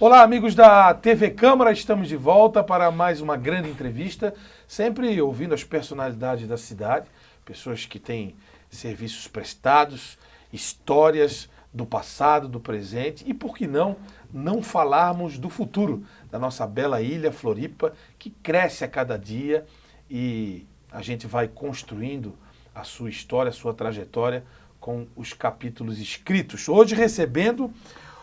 Olá, amigos da TV Câmara, estamos de volta para mais uma grande entrevista, sempre ouvindo as personalidades da cidade, pessoas que têm serviços prestados, histórias do passado, do presente e, por que não falarmos do futuro da nossa bela ilha Floripa, que cresce a cada dia e a gente vai construindo a sua história, a sua trajetória com os capítulos escritos. Hoje recebendo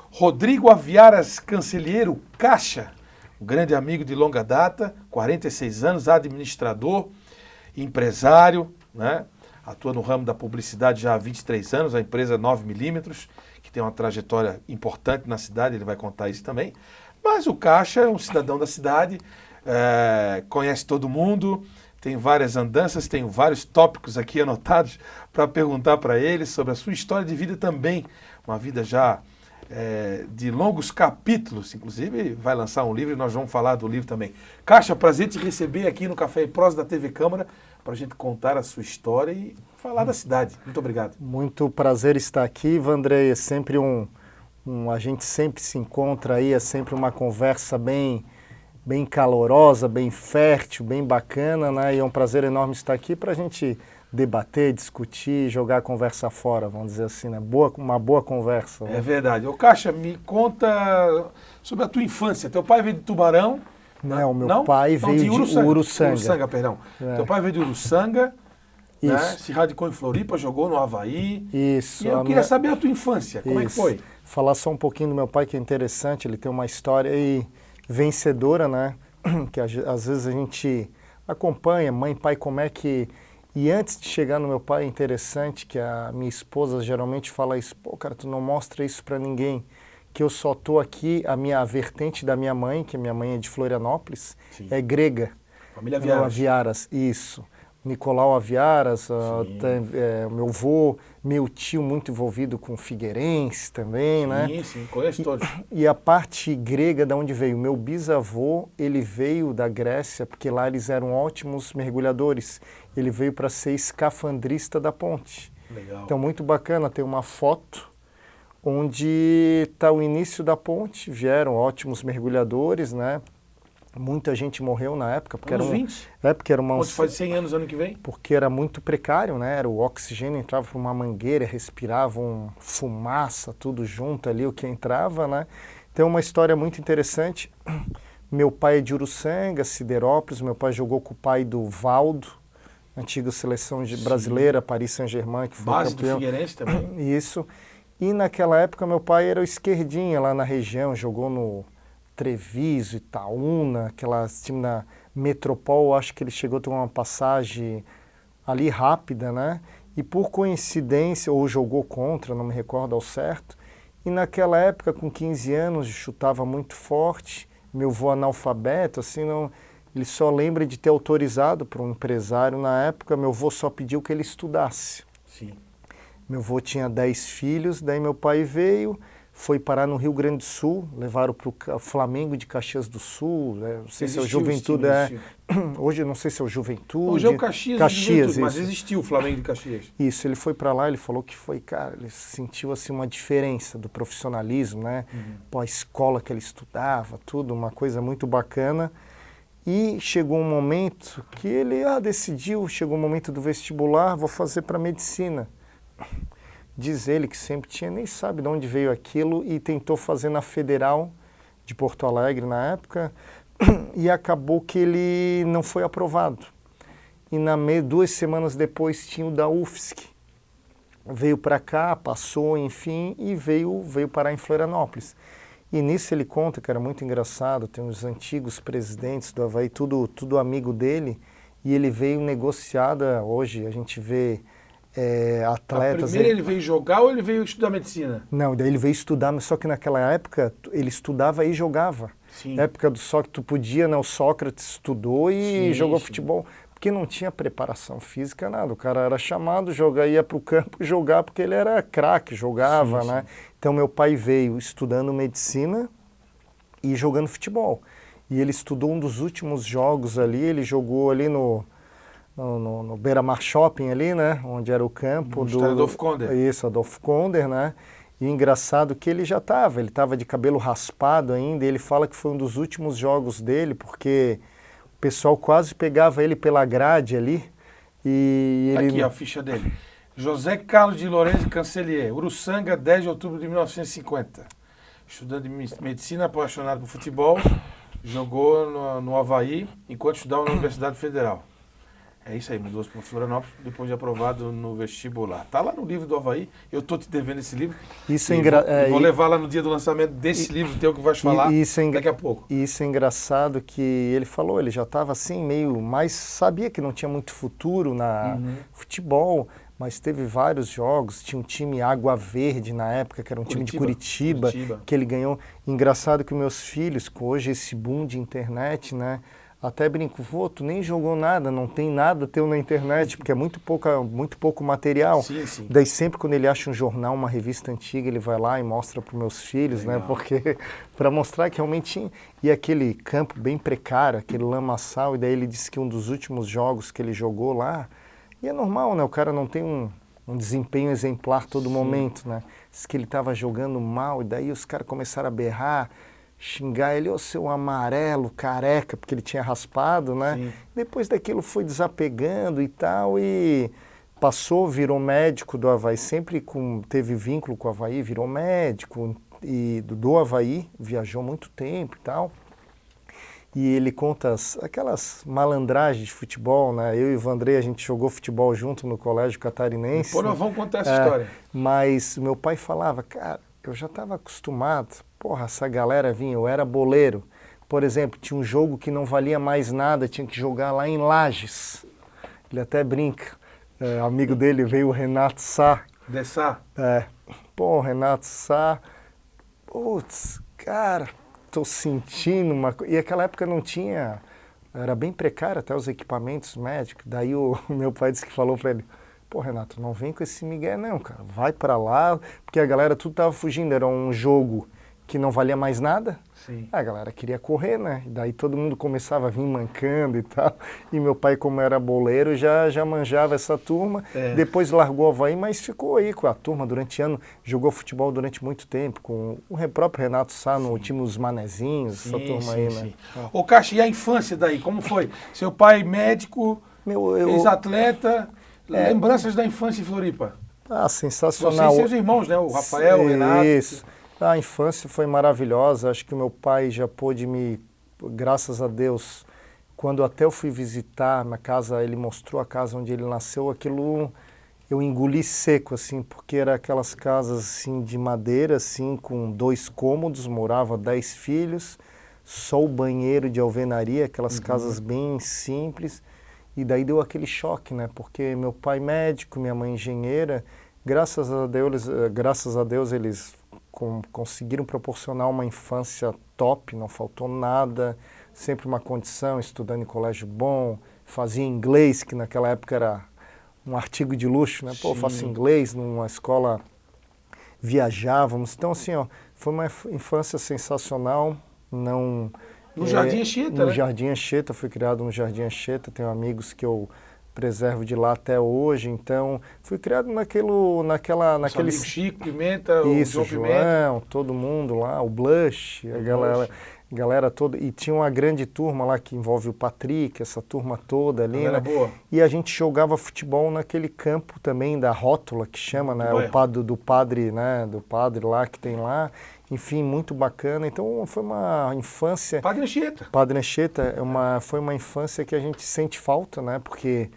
Rodrigo Aviaras Cancelheiro Caixa, um grande amigo de longa data, 46 anos, administrador, empresário, né? Atua no ramo da publicidade já há 23 anos, a empresa 9mm, que tem uma trajetória importante na cidade, ele vai contar isso também. Mas o Caixa é um cidadão da cidade, conhece todo mundo, tem várias andanças, tenho vários tópicos aqui anotados para perguntar para ele sobre a sua história de vida também, uma vida já de longos capítulos, inclusive vai lançar um livro e nós vamos falar do livro também. Caixa, prazer te receber aqui no Café e Prosa da TV Câmara para a gente contar a sua história e falar da cidade. Muito obrigado. Muito prazer estar aqui, Vandrei. É sempre a gente sempre se encontra aí, é sempre uma conversa bem calorosa, bem fértil, bem bacana, né? E é um prazer enorme estar aqui para a gente debater, discutir, jogar a conversa fora, vamos dizer assim, né? Uma boa conversa. Né? É verdade. Ô Caixa, me conta sobre a tua infância. Teu pai veio de Tubarão? Não, meu pai veio de Uruçanga. Uruçanga, perdão. Teu pai veio de Uruçanga, né? Se radicou em Floripa, jogou no Avaí. Isso. E eu queria saber a tua infância, como é que foi? Falar só um pouquinho do meu pai, que é interessante, ele tem uma história aí vencedora, né? Que às vezes a gente acompanha, mãe, pai, como é que... E antes de chegar no meu pai, é interessante que a minha esposa geralmente fala isso, pô, cara, tu não mostra isso pra ninguém, que eu só tô aqui, a vertente da minha mãe, que a minha mãe é de Florianópolis, Sim. É grega. Família Aviaras. Aviaras, isso. Nicolau Aviaras, meu avô, meu tio muito envolvido com Figueirense também, sim, né? Sim, conheço todos. E a parte grega, da onde veio? Meu bisavô, ele veio da Grécia, porque lá eles eram ótimos mergulhadores. Ele veio para ser escafandrista da ponte. Legal. Então, muito bacana, tem uma foto onde está o início da ponte, vieram ótimos mergulhadores, né? Muita gente morreu na época. Porque anos era 20? Porque era uma... Ponte faz 100 anos ano que vem? Porque era muito precário, né? O oxigênio entrava por uma mangueira, respiravam fumaça, tudo junto ali, o que entrava, né? Então, uma história muito interessante. Meu pai é de Uruçanga, Siderópolis. Meu pai jogou com o pai do Valdo, antiga seleção brasileira, Paris Saint-Germain, que foi base campeão. Do Figueirense também. Isso. E naquela época, meu pai era o esquerdinha lá na região, jogou no Treviso, Itaúna, aquelas time na Metropol, acho que ele chegou a ter uma passagem ali rápida, né? E por coincidência, ou jogou contra, não me recordo ao certo, e naquela época, com 15 anos, chutava muito forte, meu avô analfabeto, assim, não, ele só lembra de ter autorizado para um empresário na época, meu avô só pediu que ele estudasse. Sim. Meu avô tinha 10 filhos, daí meu pai veio, foi parar no Rio Grande do Sul, levaram para o Flamengo de Caxias do Sul, né? Não sei se é o Juventude, hoje eu não sei se é o Juventude. Hoje é o Caxias mas existiu o Flamengo de Caxias. Isso, ele foi para lá, ele falou que foi, cara, ele sentiu assim uma diferença do profissionalismo, né? Pô, a escola que ele estudava, tudo, uma coisa muito bacana. E chegou um momento que ele decidiu, chegou o momento do vestibular, vou fazer para medicina. Diz ele que sempre tinha, nem sabe de onde veio aquilo, e tentou fazer na Federal de Porto Alegre na época, e acabou que ele não foi aprovado. E 2 semanas depois tinha o da UFSC. Veio para cá, passou, enfim, e veio parar em Florianópolis. E nisso ele conta que era muito engraçado, tem os antigos presidentes do Avaí, tudo amigo dele, e ele veio negociada, hoje a gente vê... atletas... Primeiro ele veio jogar ou ele veio estudar medicina? Não, daí ele veio estudar, mas só que naquela época ele estudava e jogava. Sim. Na época do Sócrates, tu podia, né? O Sócrates estudou e jogou futebol, porque não tinha preparação física, nada. O cara era chamado, ia para o campo jogar, porque ele era craque, jogava, né? Então meu pai veio estudando medicina e jogando futebol. E ele estudou um dos últimos jogos ali, ele jogou ali no Beira-Mar Shopping ali, né? Onde era o campo do... Adolfo Konder. Isso, Adolfo Konder, né? E engraçado que ele estava de cabelo raspado ainda, e ele fala que foi um dos últimos jogos dele, porque o pessoal quase pegava ele pela grade ali, e ele... Aqui, a ficha dele. José Carlos de Lourenço Cancelier, Uruçanga, 10 de outubro de 1950. Estudante de medicina, apaixonado por futebol, jogou no Avaí, enquanto estudava na Universidade Federal. É isso aí, mudou-se para Florianópolis, depois de aprovado no vestibular. Tá lá no livro do Avaí, eu tô te devendo esse livro. Isso vou levar lá no dia do lançamento desse livro teu que vais falar daqui a pouco. Isso é engraçado que ele falou, ele já estava assim meio, mas sabia que não tinha muito futuro na futebol, mas teve vários jogos, tinha um time Água Verde na época, que era um time de Curitiba, que ele ganhou. Engraçado que meus filhos, com hoje esse boom de internet, né? Até brinco, vô, tu nem jogou nada, não tem nada teu na internet, porque é muito pouco material. Sim. Daí sempre quando ele acha um jornal, uma revista antiga, ele vai lá e mostra para os meus filhos, né? Porque para mostrar que realmente tinha. E aquele campo bem precário, aquele lamaçal, e daí ele disse que um dos últimos jogos que ele jogou lá, e é normal, né? O cara não tem um desempenho exemplar todo momento, né? Diz que ele estava jogando mal, e daí os caras começaram a berrar, xingar ele, ô seu amarelo, careca, porque ele tinha raspado, né? Sim. Depois daquilo foi desapegando e tal, e passou, virou médico do Avaí, sempre teve vínculo com o Avaí, virou médico e do Avaí, viajou muito tempo e tal. E ele conta aquelas malandragens de futebol, né? Eu e o Vandrei, a gente jogou futebol junto no Colégio Catarinense. Pô, nós vamos contar essa história. Mas meu pai falava, cara, eu já estava acostumado, porra, essa galera vinha, eu era boleiro. Por exemplo, tinha um jogo que não valia mais nada, tinha que jogar lá em Lages. Ele até brinca, amigo dele veio o Renato Sá. De Sá? Pô, Renato Sá, putz, cara, tô sentindo uma coisa. E aquela época não tinha, era bem precário até os equipamentos médicos. Daí o meu pai disse que falou para ele, pô, Renato, não vem com esse migué não, cara. Vai pra lá, porque a galera tudo tava fugindo. Era um jogo que não valia mais nada. Sim. A galera queria correr, né? E daí todo mundo começava a vir mancando e tal. E meu pai, como era boleiro, já manjava essa turma. Depois largou o Avaí, mas ficou aí com a turma durante ano. Jogou futebol durante muito tempo, com o próprio Renato Sá no time Os Manezinhos, essa turma aí, né? Ô, Caixa, e a infância daí, como foi? Seu pai médico, ex-atleta... Lembranças da infância em Floripa? Sensacional. Você e seus irmãos, né? O Rafael, o Renato. Isso. A infância foi maravilhosa. Acho que o meu pai já pôde graças a Deus, quando até eu fui visitar na casa, ele mostrou a casa onde ele nasceu, aquilo eu engoli seco, assim, porque era aquelas casas, assim, de madeira, assim, com 2 cômodos, morava 10 filhos, só o banheiro de alvenaria, aquelas casas bem simples. E daí deu aquele choque, né? Porque meu pai médico, minha mãe engenheira, graças a Deus eles conseguiram proporcionar uma infância top, não faltou nada, sempre uma condição, estudando em colégio bom, fazia inglês, que naquela época era um artigo de luxo, né? Pô, eu faço inglês numa escola, viajávamos. Então, assim, ó, foi uma infância sensacional, não... No Jardim Anchieta, No Jardim Anchieta, fui criado no Jardim Anchieta, tenho amigos que eu preservo de lá até hoje, então fui criado naquele Chico Pimenta, isso, o João Pimenta, todo mundo lá, o Blush, a galera toda, e tinha uma grande turma lá que envolve o Patrick, essa turma toda ali, né? Boa. E a gente jogava futebol naquele campo também da Rótula, que chama, né? Do padre lá que tem lá. Enfim, muito bacana. Então, foi uma infância... Padre Anchieta. Padre Anchieta foi uma infância que a gente sente falta, né? Porque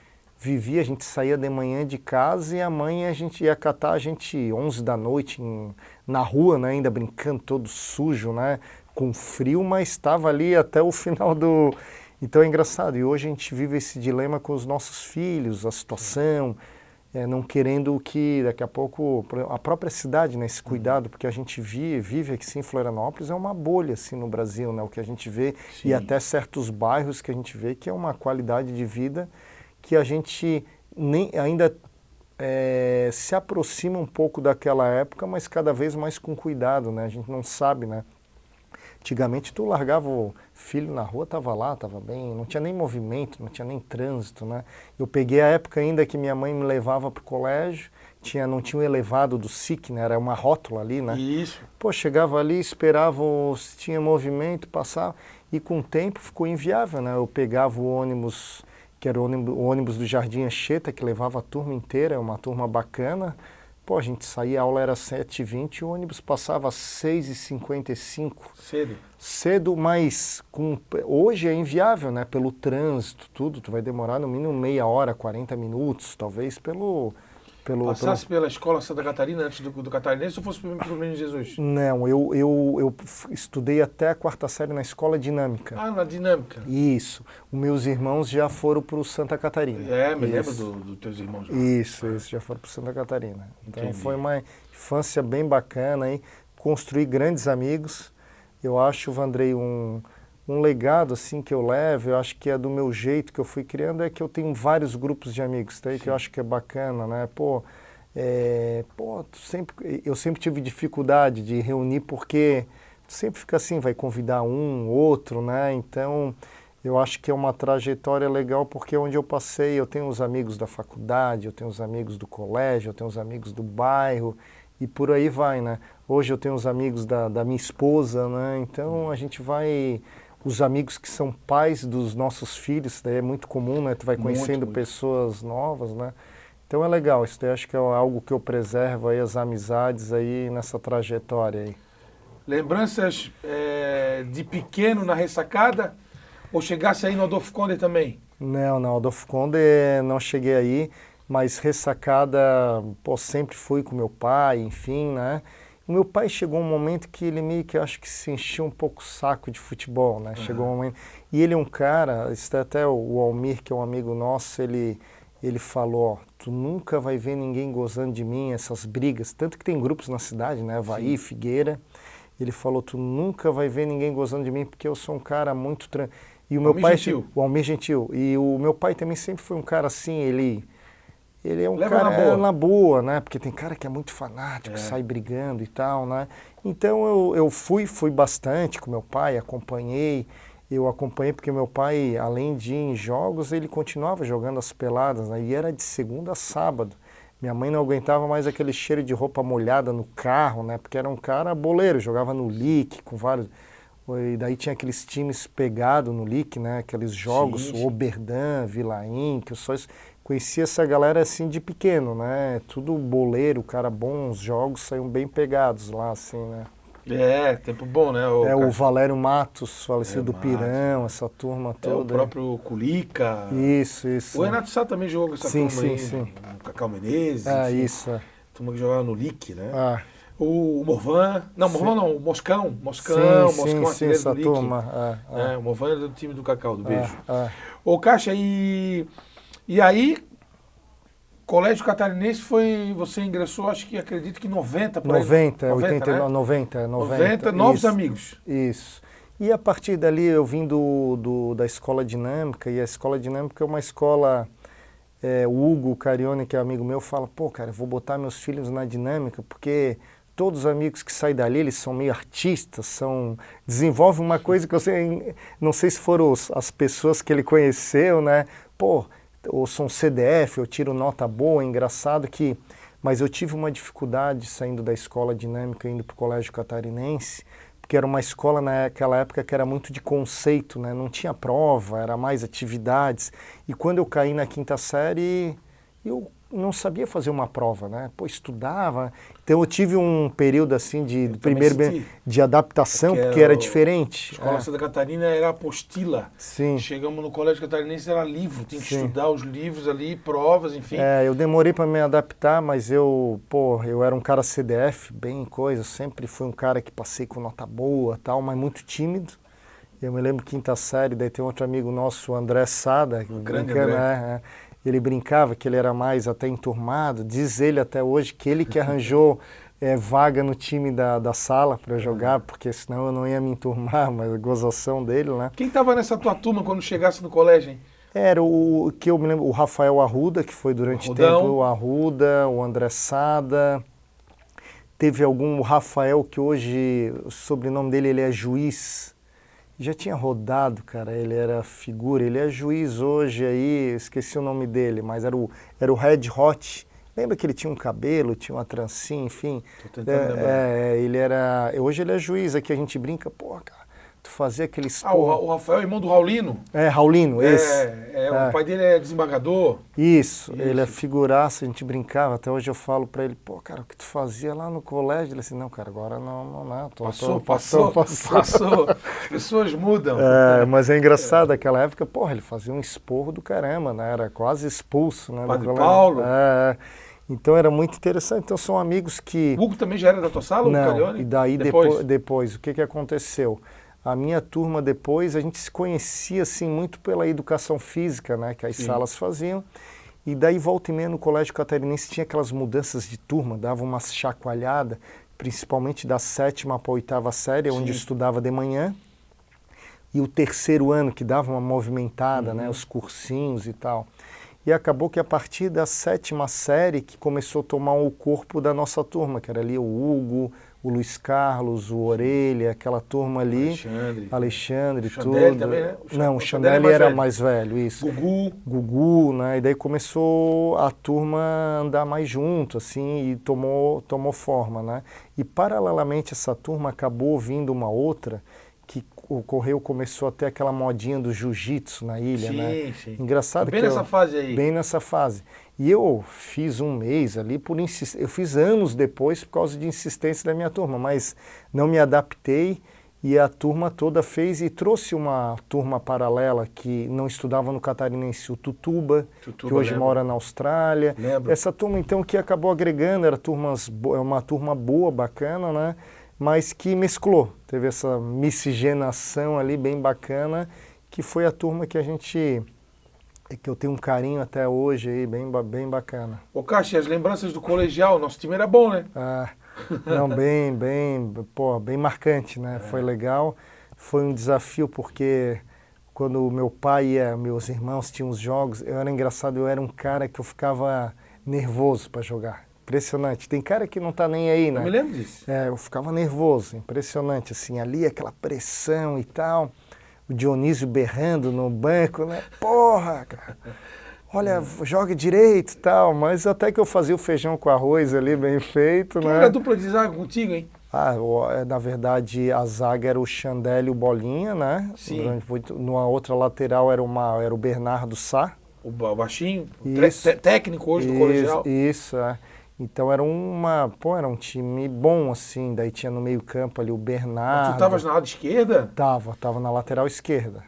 a gente saía de manhã de casa e a gente ia catar a gente 11 da noite na rua, né? Ainda brincando, todo sujo, né? Com frio, mas estava ali até o final do... Então, é engraçado. E hoje a gente vive esse dilema com os nossos filhos, a situação... não querendo que daqui a pouco a própria cidade, né, esse cuidado, porque a gente vive aqui sim, em Florianópolis é uma bolha assim no Brasil, né, o que a gente vê e até certos bairros que a gente vê que é uma qualidade de vida que a gente ainda se aproxima um pouco daquela época, mas cada vez mais com cuidado, né, a gente não sabe, né, Antigamente tu largava o filho na rua, tava lá, tava bem, não tinha nem movimento, não tinha nem trânsito, né? Eu peguei a época ainda que minha mãe me levava pro colégio, não tinha o elevado do SIC, né? Era uma rótula ali, né? Isso. Pô, chegava ali, esperava se tinha movimento, passava, e com o tempo ficou inviável, né? Eu pegava o ônibus, que era o ônibus do Jardim Anchieta, que levava a turma inteira, uma turma bacana. Pô, a gente saía, a aula era 7h20 e o ônibus passava às 6h55. Cedo. Cedo, mas hoje é inviável, né? Pelo trânsito, tudo. Tu vai demorar no mínimo meia hora, 40 minutos, talvez pelo Passasse pela escola Santa Catarina antes do Catarinense ou fosse pelo Menino Jesus? Não, eu estudei até a 4ª série na escola dinâmica. Ah, na dinâmica. Isso. Os meus irmãos já foram para o Santa Catarina. Me lembro dos teus irmãos. Isso, já foram para o Santa Catarina. Então Entendi. foi uma infância bem bacana aí, construí grandes amigos. Eu acho, Vandrei, um legado assim que eu levo, eu acho que é do meu jeito que eu fui criando, é que eu tenho vários grupos de amigos, tá aí, que eu acho que é bacana, né? Eu sempre tive dificuldade de reunir porque tu sempre fica assim, vai convidar um, outro, né? Então, eu acho que é uma trajetória legal porque onde eu passei, eu tenho os amigos da faculdade, eu tenho os amigos do colégio, eu tenho os amigos do bairro e por aí vai, né? Hoje eu tenho os amigos da minha esposa, né? Então, a gente vai... Os amigos que são pais dos nossos filhos, daí é muito comum, né? Tu vai conhecendo muito. pessoas novas, né? Então é legal, isso daí acho que é algo que eu preservo aí, as amizades aí nessa trajetória aí. Lembranças de pequeno na ressacada? Ou chegasse aí no Adolfo Conde também? Não, Adolfo Conde não cheguei aí, mas ressacada, sempre fui com meu pai, enfim, né? O meu pai chegou um momento que ele meio que, acho que se encheu um pouco o saco de futebol, né? Chegou um momento... E ele é um cara, até o Almir, que é um amigo nosso, ele falou, ó, tu nunca vai ver ninguém gozando de mim, essas brigas. Tanto que tem grupos na cidade, né? Havaí, Figueira. Ele falou, tu nunca vai ver ninguém gozando de mim, porque eu sou um cara muito... E o meu pai... O Almir Gentil. E o meu pai também sempre foi um cara assim, ele é um cara na boa, né? Porque tem cara que é muito fanático, sai brigando e tal, né? Então eu fui bastante com meu pai, acompanhei. Eu acompanhei porque meu pai, além de ir em jogos, ele continuava jogando as peladas, né? E era de segunda a sábado. Minha mãe não aguentava mais aquele cheiro de roupa molhada no carro, né? Porque era um cara boleiro, jogava no Lick, com vários... E daí tinha aqueles times pegados no Lick, né? Aqueles jogos, sim. Oberdan, Vilaim, que eu só conhecia essa galera assim de pequeno, né? Tudo boleiro, cara bom, os jogos saíam bem pegados lá, assim, né? Tempo bom, né? O Valério Matos, falecido do Pirão, essa turma toda. O próprio Culica. Isso. O Renato Sá também jogou com essa turma aí. Sim. O Cacau Menezes. Enfim, isso. Turma que jogava no Lick, né? O Morvan. Não, Morvan não, o Moscão. Sim, essa turma. O Morvan é do time do Cacau, do Beijo. Ô, Caixa, e aí, Colégio Catarinense você ingressou, acho que acredito que 90, por aí. 90, novos amigos. Isso. E a partir dali eu vim da Escola Dinâmica, e a Escola Dinâmica é uma escola... o Hugo Carione, que é amigo meu, fala, cara, eu vou botar meus filhos na Dinâmica, porque... Todos os amigos que saem dali, eles são meio artistas, desenvolvem uma coisa que eu não sei se foram as pessoas que ele conheceu, né? Ou são CDF, eu tiro nota boa, engraçado que... Mas eu tive uma dificuldade saindo da escola dinâmica, indo para o Colégio Catarinense, porque era uma escola naquela época que era muito de conceito, né? Não tinha prova, era mais atividades. E quando eu caí na 5ª série, eu não sabia fazer uma prova, né? Estudava. Então eu tive um período assim de adaptação, porque era diferente. Escola Santa Catarina era apostila. Sim. Chegamos no Colégio Catarinense, era livro, tinha que estudar os livros ali, provas, enfim. Eu demorei para me adaptar, mas eu era um cara CDF, bem coisa, sempre fui um cara que passei com nota boa, tal, mas muito tímido. Eu me lembro 5ª série, daí tem outro amigo nosso, o André Sada, ele brincava que ele era mais até enturmado, diz ele até hoje que ele que arranjou vaga no time da sala para jogar, porque senão eu não ia me enturmar, mas a gozação dele, né? Quem estava nessa tua turma quando chegasse no colégio, hein? Era o que eu me lembro, o Rafael Arruda, que foi durante tempo o Arruda, o André Sada, teve o Rafael, que hoje o sobrenome dele ele é Juiz, já tinha rodado, cara, ele era figura, ele é juiz hoje aí, esqueci o nome dele, mas era o Red Hot. Lembra que ele tinha um cabelo, tinha uma trancinha, enfim. Tô tentando lembrar. Hoje ele é juiz, aqui a gente brinca, pô, cara, tu fazia aquele esporro. O Rafael é irmão do Raulino. Raulino, esse. O pai dele é desembargador. Isso, ele é figuraça, a gente brincava, até hoje eu falo pra ele, pô, cara, o que tu fazia lá no colégio? Ele assim, não, cara, agora não. Passou. As pessoas mudam. Mas é engraçado, naquela época, porra, ele fazia um esporro do caramba, né? Era quase expulso, né? Padre Paulo. Então era muito interessante. Então são amigos que... O Hugo também já era da tua sala, o Carione? E daí depois, o que aconteceu? A minha turma depois, a gente se conhecia assim muito pela educação física, né, que as salas faziam. E daí volta e meia no Colégio Catarinense tinha aquelas mudanças de turma, dava uma chacoalhada, principalmente da 7ª para a 8ª série, onde eu estudava de manhã. E o 3º ano que dava uma movimentada, né, os cursinhos e tal. E acabou que a partir da 7ª série que começou a tomar o corpo da nossa turma, que era ali o Hugo, o Luiz Carlos, o Orelha, aquela turma ali. Alexandre, o Chandelle tudo. Também, né? O Chandelle era mais velho, isso. Gugu, né? E daí começou a turma a andar mais junto, assim, e tomou forma, né? E paralelamente essa turma acabou vindo uma outra que começou a ter aquela modinha do jiu-jitsu na ilha, né? Sim. Engraçado bem nessa fase aí. Bem nessa fase. E eu fiz um mês ali eu fiz anos depois por causa de insistência da minha turma, mas não me adaptei e a turma toda fez e trouxe uma turma paralela que não estudava no Catarinense, o Tutuba, que hoje mora na Austrália. Lembro. Essa turma então que acabou agregando, era uma turma boa, bacana, né? Mas que mesclou, teve essa miscigenação ali bem bacana, que foi a turma que que eu tenho um carinho até hoje aí, bem bacana. Ô Caixa, as lembranças do colegial, nosso time era bom, né? Não, bem marcante, né? Foi legal, foi um desafio porque quando o meu pai e meus irmãos tinham os jogos, eu era um cara que eu ficava nervoso para jogar. Impressionante. Tem cara que não tá nem aí, né? Eu me lembro disso. Eu ficava nervoso, impressionante, assim, ali aquela pressão e tal. O Dionísio berrando no banco, né? Porra, cara, olha, joga direito e tal. Mas até que eu fazia o feijão com arroz ali, bem feito, Quem né? era a dupla de zaga contigo, hein? Na verdade, a zaga era o Chandelle e o Bolinha, né? Sim. Numa outra lateral era o Bernardo Sá. O baixinho, técnico hoje do colegial. Isso. Então era um time bom, assim, daí tinha no meio campo ali o Bernardo. Mas tu estavas na lado esquerda? Tava na lateral esquerda.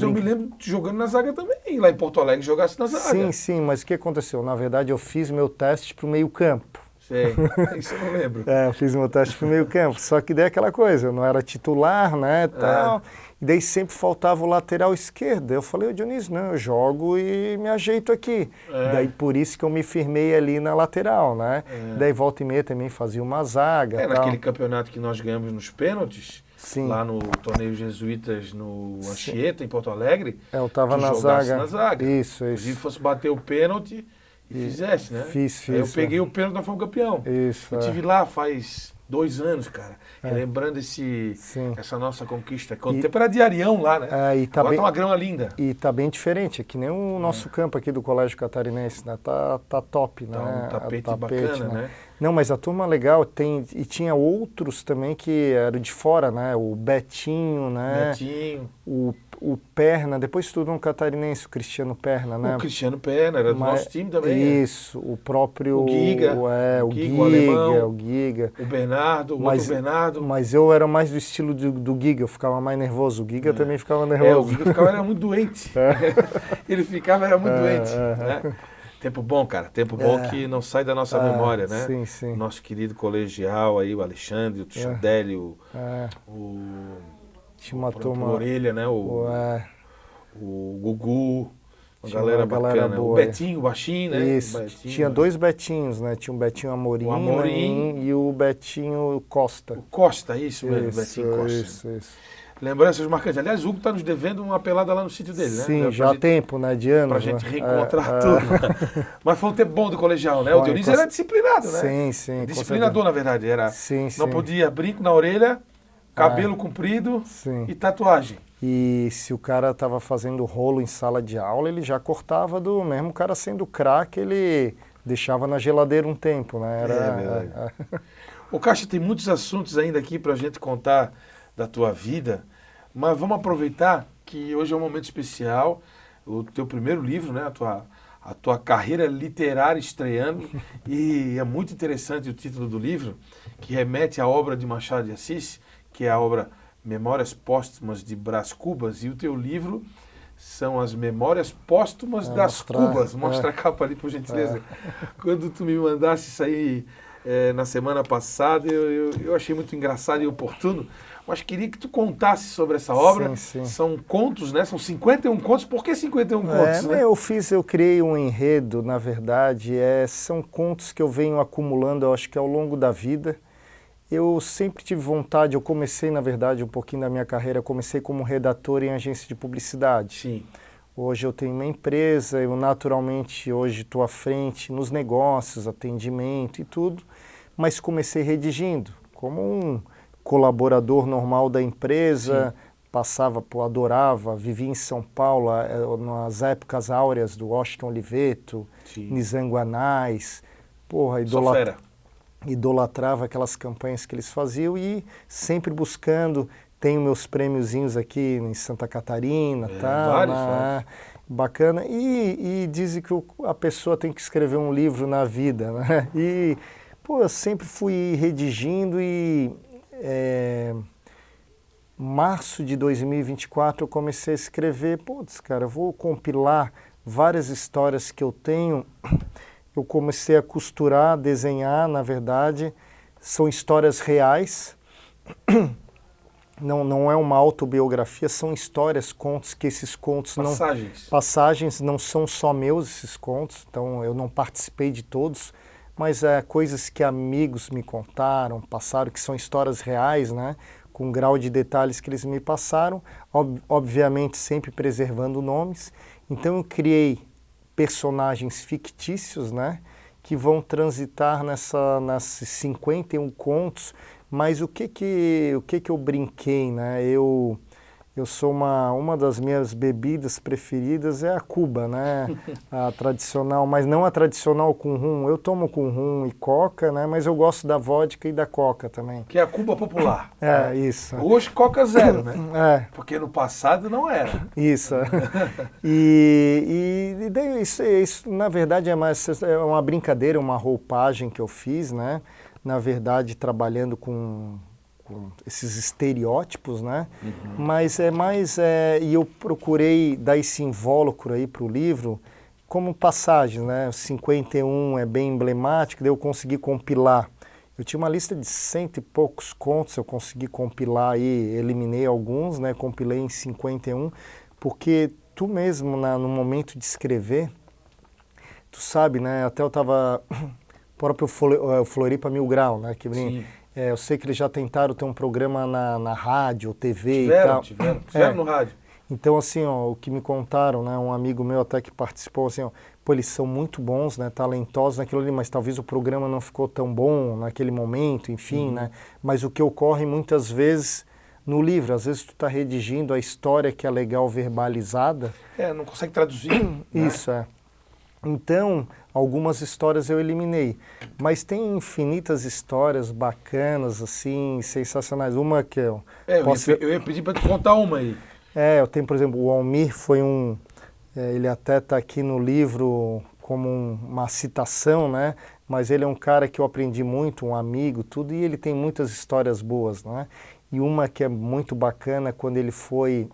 Eu me lembro de jogando na zaga também, lá em Porto Alegre jogasse na zaga. Sim, mas o que aconteceu? Na verdade eu fiz meu teste pro meio campo. Sei, isso eu não lembro. Eu fiz meu teste pro meio campo, só que daí aquela coisa, eu não era titular, né, tal... E daí sempre faltava o lateral esquerdo. Eu falei, Dionísio, não, eu jogo e me ajeito aqui. Daí por isso que eu me firmei ali na lateral, né? Daí volta e meia também fazia uma zaga. Tal. Naquele campeonato que nós ganhamos nos pênaltis, Sim. Lá no torneio Jesuítas no Anchieta, em Porto Alegre. Eu tava na zaga. Isso. Inclusive fosse bater o pênalti e fizesse, né? Fiz. Aí eu peguei o pênalti e nós fomos campeão. Isso. Eu estive lá faz 2 anos, cara. Relembrando essa nossa conquista. Quando o tempo era de Arião lá, né? Agora tá uma grama linda. E tá bem diferente, é que nem o nosso campo aqui do Colégio Catarinense, né? Tá top, né? Um tapete bacana, né? Não, mas a turma legal e tinha outros também que eram de fora, né? O Betinho, né? O Perna, depois estudou no Catarinense, o Cristiano Perna, né? O Cristiano Perna, era do nosso time também. Isso, o próprio... O Giga, o alemão, Giga. O Bernardo, outro Bernardo. Mas eu era mais do estilo do Giga, eu ficava mais nervoso. O Giga também ficava nervoso. O Giga era muito doente. Ele era muito doente. Né? Tempo bom, cara. Tempo bom que não sai da nossa memória, né? Sim. Nosso querido colegial aí, o Alexandre, o Chandelle, o Orelha, né? O Gugu, uma galera bacana. Boa, o Betinho, o baixinho, né? Isso. Tinha 2 Betinhos, né? Tinha o Betinho Amorim, e o Betinho Costa. O Costa, isso mesmo, Betinho Costa. Isso. lembranças marcantes. Aliás, o Hugo está nos devendo uma pelada lá no sítio dele, né? Sim, já há tempo, né? De anos. Pra gente reencontrar tudo. Mas foi um tempo bom do colegial, né? O Dionísio era disciplinado, né? Sim, sim. Disciplinador, na verdade. Era. Sim, não podia brinco na orelha, cabelo comprido e tatuagem. E se o cara estava fazendo rolo em sala de aula, ele já cortava do mesmo cara sendo craque, ele deixava na geladeira um tempo, né? O Caixa, tem muitos assuntos ainda aqui para a gente contar da tua vida, mas vamos aproveitar que hoje é um momento especial, o teu primeiro livro, né? A tua carreira literária estreando, e é muito interessante o título do livro, que remete à obra de Machado de Assis, que é a obra Memórias Póstumas de Brás Cubas, e o teu livro são as Memórias Póstumas das Cubas. Mostra a capa ali, por gentileza. Quando tu me mandasse isso aí na semana passada, eu achei muito engraçado e oportuno, mas queria que tu contasse sobre essa obra. Sim. São contos, né? São 51 contos. Por que 51 contos? Né? Eu criei um enredo, na verdade, são contos que eu venho acumulando, eu acho que ao longo da vida. Eu sempre tive vontade, eu comecei, na verdade, um pouquinho da minha carreira, comecei como redator em agência de publicidade. Sim. Hoje eu tenho uma empresa, eu naturalmente hoje estou à frente nos negócios, atendimento e tudo, mas comecei redigindo, como um colaborador normal da empresa, adorava, vivia em São Paulo, nas épocas áureas do Washington Oliveto, Nizanguanais, idolatrava aquelas campanhas que eles faziam e sempre buscando, tenho meus prêmiozinhos aqui em Santa Catarina, vários. Bacana, e dizem que a pessoa tem que escrever um livro na vida, né? E, eu sempre fui redigindo e março de 2024 eu comecei a escrever, eu vou compilar várias histórias que eu tenho. Eu comecei a costurar, desenhar, na verdade, são histórias reais, não é uma autobiografia, são histórias, contos, que esses contos passagens não são só meus, esses contos, então eu não participei de todos, mas coisas que amigos me contaram, passaram, que são histórias reais, né, com grau de detalhes que eles me passaram, obviamente sempre preservando nomes. Então eu criei personagens fictícios, né, que vão transitar nesses 51 contos, mas o que eu brinquei, né? Eu sou uma das minhas bebidas preferidas é a Cuba, né? A tradicional, mas não a tradicional com rum. Eu tomo com rum e coca, né? Mas eu gosto da vodka e da coca também. Que é a Cuba popular. Isso. Hoje Coca zero, né? Porque no passado não era. Isso. E daí isso, na verdade, é uma brincadeira, uma roupagem que eu fiz, né? Na verdade, trabalhando com esses estereótipos, né? Mas e eu procurei dar esse invólucro aí para o livro como passagens, né? 51 é bem emblemático, daí eu consegui compilar. Eu tinha uma lista de 100 e poucos contos, eu consegui compilar aí, eliminei alguns, né? Compilei em 51, porque tu mesmo, no momento de escrever, tu sabe, né? Até eu estava... próprio Floripa Mil Grau, né? Eu sei que eles já tentaram ter um programa na rádio, TV e tal. Tiveram no rádio. Então, assim, o que me contaram, né? Um amigo meu até que participou, assim, eles são muito bons, né? Talentosos naquilo ali, mas talvez o programa não ficou tão bom naquele momento, enfim, né? Mas o que ocorre muitas vezes no livro, às vezes tu está redigindo a história que é legal verbalizada. Não consegue traduzir. Isso, Então, algumas histórias eu eliminei, mas tem infinitas histórias bacanas, assim, sensacionais. Uma que eu ia pedir para te contar uma aí. Eu tenho, por exemplo, o Almir foi ele até está aqui no livro como uma citação, né? Mas ele é um cara que eu aprendi muito, um amigo, tudo, e ele tem muitas histórias boas, né? E uma que é muito bacana, quando ele foi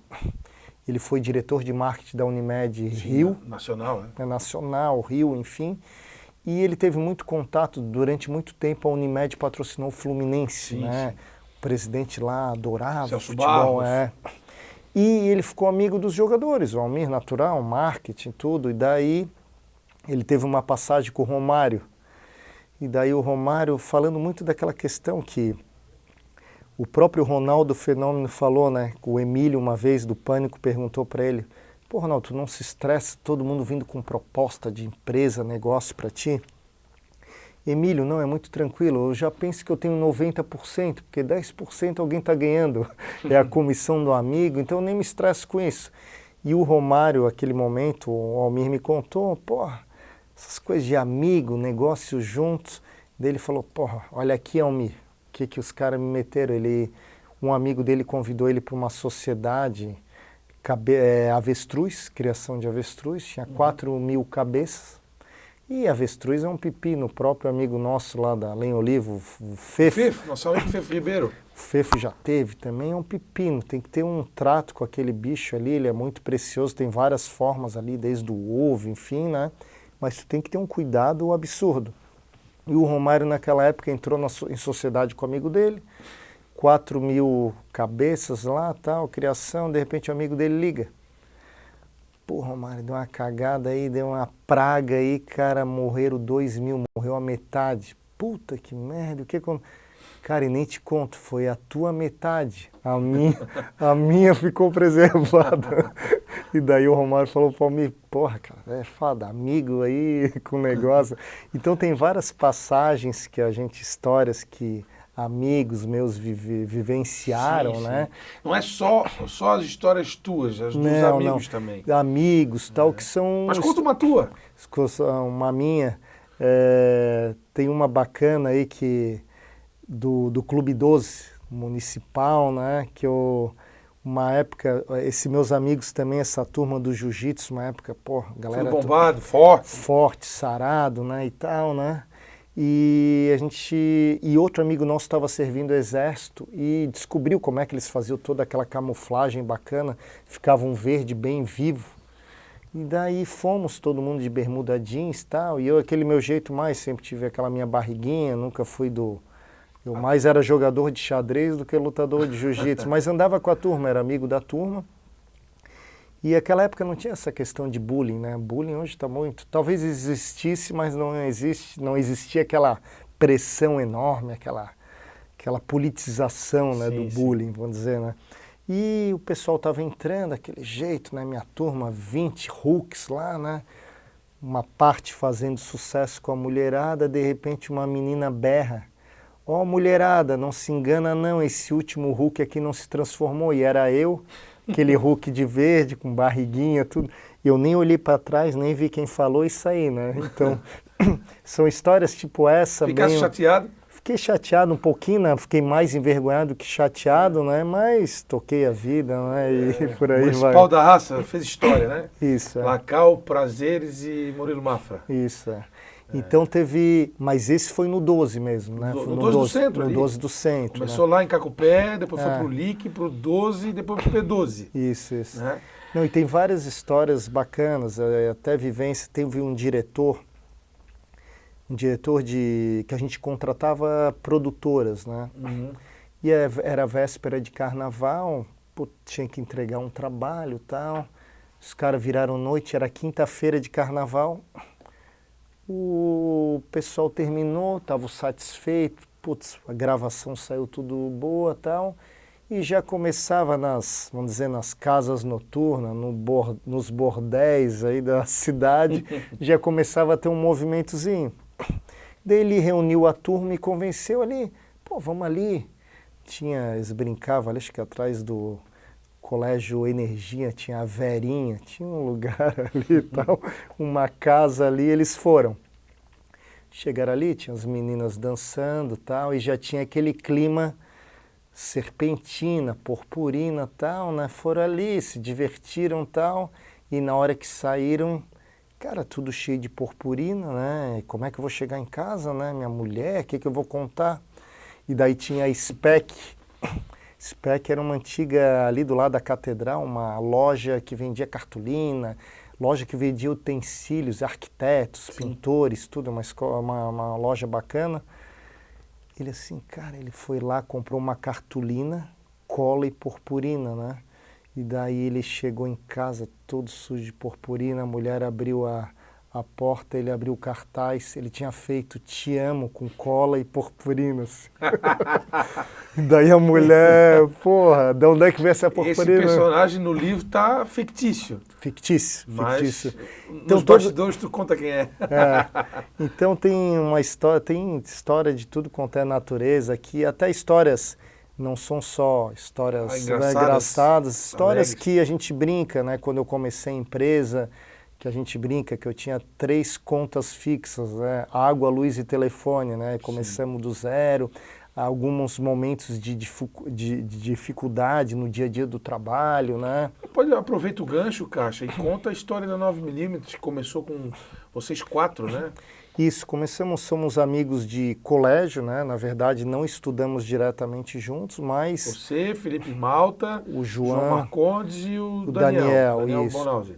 diretor de marketing da Unimed Rio. Nacional, né? Nacional, Rio, enfim. E ele teve muito contato, durante muito tempo a Unimed patrocinou o Fluminense, né? O presidente lá adorava Celso futebol. Barros. E ele ficou amigo dos jogadores, o Almir natural, marketing, tudo. E daí ele teve uma passagem com o Romário. E daí o Romário falando muito daquela questão que O próprio Ronaldo Fenômeno falou, né? O Emílio, uma vez, do Pânico, perguntou para ele, pô, Ronaldo, tu não se estressa, todo mundo vindo com proposta de empresa, negócio para ti? Emílio, não, é muito tranquilo, eu já penso que eu tenho 90%, porque 10% alguém está ganhando, é a comissão do amigo, então eu nem me estresso com isso. E o Romário, aquele momento, o Almir me contou, porra, essas coisas de amigo, negócios juntos, daí ele falou, porra, olha aqui, Almir, o que os caras me meteram? Um amigo dele convidou ele para uma sociedade, avestruz, criação de avestruz, tinha 4.000 cabeças, e avestruz é um pepino, o próprio amigo nosso lá da Lenha Olivo, o Fefo. Nosso amigo Fefo Ribeiro. O Fefo já teve também, é um pepino, tem que ter um trato com aquele bicho ali, ele é muito precioso, tem várias formas ali, desde o ovo, enfim, né? Mas tu tem que ter um cuidado absurdo. E o Romário naquela época entrou em sociedade com o amigo dele, 4.000 cabeças lá, tal, criação, de repente o amigo dele liga. Pô, Romário, deu uma cagada aí, deu uma praga aí, cara, morreram 2.000, morreu a metade. Puta que merda, o que aconteceu? Cara, e nem te conto, foi a tua metade. A minha ficou preservada. E daí o Romário falou para mim, porra, cara, é foda, amigo aí com negócio. Então tem várias passagens que a gente, histórias que amigos meus vivenciaram, sim, né? Sim. Não é só as histórias tuas, as dos amigos também. Amigos, tal, que são... Mas conta uma tua. Uma minha. Tem uma bacana aí que do Clube 12 municipal, né? Que uma época, esses meus amigos também, essa turma do jiu-jitsu, uma época, pô, galera... Tudo bombado, forte. Forte, sarado, né? E tal, né? E outro amigo nosso estava servindo o exército e descobriu como é que eles faziam toda aquela camuflagem bacana, ficava um verde bem vivo. E daí fomos todo mundo de bermuda jeans e tal, e eu aquele meu jeito mais, sempre tive aquela minha barriguinha, nunca fui eu mais era jogador de xadrez do que lutador de jiu-jitsu, mas andava com a turma, era amigo da turma. E naquela época não tinha essa questão de bullying, né? Bullying hoje está muito... Talvez existisse, mas não existia aquela pressão enorme, aquela politização, né, do bullying, vamos dizer, né? E o pessoal estava entrando daquele jeito, né? Minha turma, 20 hooks lá, né? Uma parte fazendo sucesso com a mulherada, de repente uma menina berra. Ó, mulherada, não se engana não, esse último Hulk aqui não se transformou, e era eu, aquele Hulk de verde, com barriguinha, tudo. Eu nem olhei para trás, nem vi quem falou e saí, né? Então, são histórias tipo essa. Ficasse chateado? Fiquei chateado um pouquinho, né? Fiquei mais envergonhado que chateado, né? Mas toquei a vida, né? E por aí vai. O Municipal da Raça fez história, né? Isso. Lacal, Prazeres e Murilo Mafra. Isso, Então teve... Mas esse foi no 12 mesmo, né? No 12 do centro? No 12 do centro. Começou lá em Cacupé, depois foi pro LIC, pro 12 e depois pro P12. Isso. Né? Não, e tem várias histórias bacanas, até vivência. Teve um diretor que a gente contratava produtoras, né? Uhum. E era véspera de carnaval, tinha que entregar um trabalho e tal. Os caras viraram noite, era quinta-feira de carnaval. O pessoal terminou, estavam satisfeitos, a gravação saiu tudo boa e tal, e já começava vamos dizer, nas casas noturnas, nos bordéis aí da cidade, já começava a ter um movimentozinho. Daí ele reuniu a turma e convenceu ali, pô, vamos ali. Eles brincavam ali, acho que atrás do Colégio Energia, tinha a Verinha, tinha um lugar ali e tal, uma casa ali, eles foram. Chegaram ali, tinha as meninas dançando e tal, e já tinha aquele clima serpentina, purpurina e tal, né? Foram ali, se divertiram e tal, e na hora que saíram, cara, tudo cheio de purpurina, né? E como é que eu vou chegar em casa, né? Minha mulher, o que eu vou contar? E daí tinha a SPEC. SPEC era uma antiga, ali do lado da catedral, uma loja que vendia cartolina, loja que vendia utensílios, arquitetos, pintores, tudo, uma loja bacana. Ele assim, cara, ele foi lá, comprou uma cartolina, cola e purpurina, né? E daí ele chegou em casa todo sujo de purpurina, a mulher abriu a a porta, ele abriu o cartaz, ele tinha feito Te Amo com cola e purpurinas. Daí a mulher, porra, de onde é que vem essa purpurina? Esse personagem no livro tá fictício. Fictício, Mas fictício. Então, nos bastidores tu conta quem é. Então tem uma história, tem história de tudo quanto é natureza aqui, até histórias, não são só histórias engraçadas, histórias alegres. Que a gente brinca, né? Quando eu comecei a empresa, que a gente brinca que eu tinha 3 contas fixas, né? Água, luz e telefone, né? Começamos Sim. do zero, alguns momentos de dificuldade no dia a dia do trabalho, né? Pode aproveitar o gancho, Caixa, e conta a história da 9mm, que começou com vocês 4, né? Isso, somos amigos de colégio, né? Na verdade, não estudamos diretamente juntos, mas... Você, Felipe Malta, o João Marcondes e o Daniel isso. Bonalzi.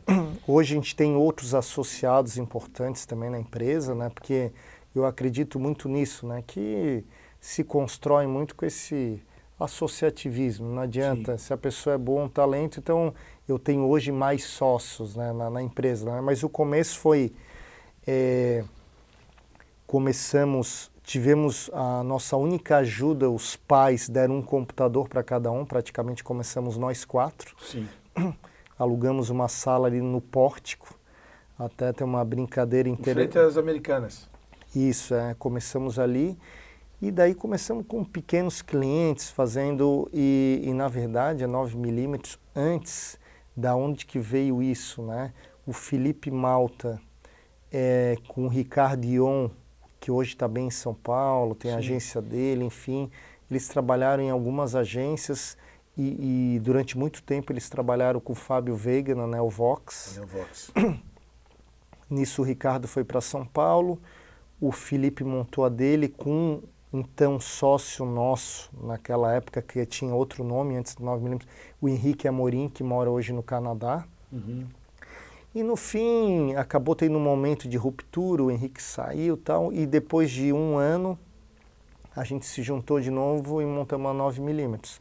Hoje a gente tem outros associados importantes também na empresa, né? Porque eu acredito muito nisso, né? Que se constrói muito com esse associativismo. Não adianta, Sim. se a pessoa é boa, um talento, então eu tenho hoje mais sócios, né? na empresa, né? Mas o começo foi... tivemos a nossa única ajuda, os pais deram um computador para cada um, praticamente começamos nós 4. Sim. Alugamos uma sala ali no pórtico, até ter uma brincadeira interessante. Em frente às Americanas. Isso, começamos ali e daí começamos com pequenos clientes fazendo, e na verdade a 9mm, antes da onde que veio isso, né? O Felipe Malta com o Ricardo Ion, que hoje está bem em São Paulo, tem Sim. a agência dele, enfim. Eles trabalharam em algumas agências e durante muito tempo eles trabalharam com o Fábio Veiga na Neovox. Nisso o Ricardo foi para São Paulo, o Felipe montou a dele com então sócio nosso, naquela época que tinha outro nome, antes do 9mm, o Henrique Amorim, que mora hoje no Canadá. Uhum. E no fim, acabou tendo um momento de ruptura, o Henrique saiu e tal, e depois de 1 ano, a gente se juntou de novo e montamos a 9mm.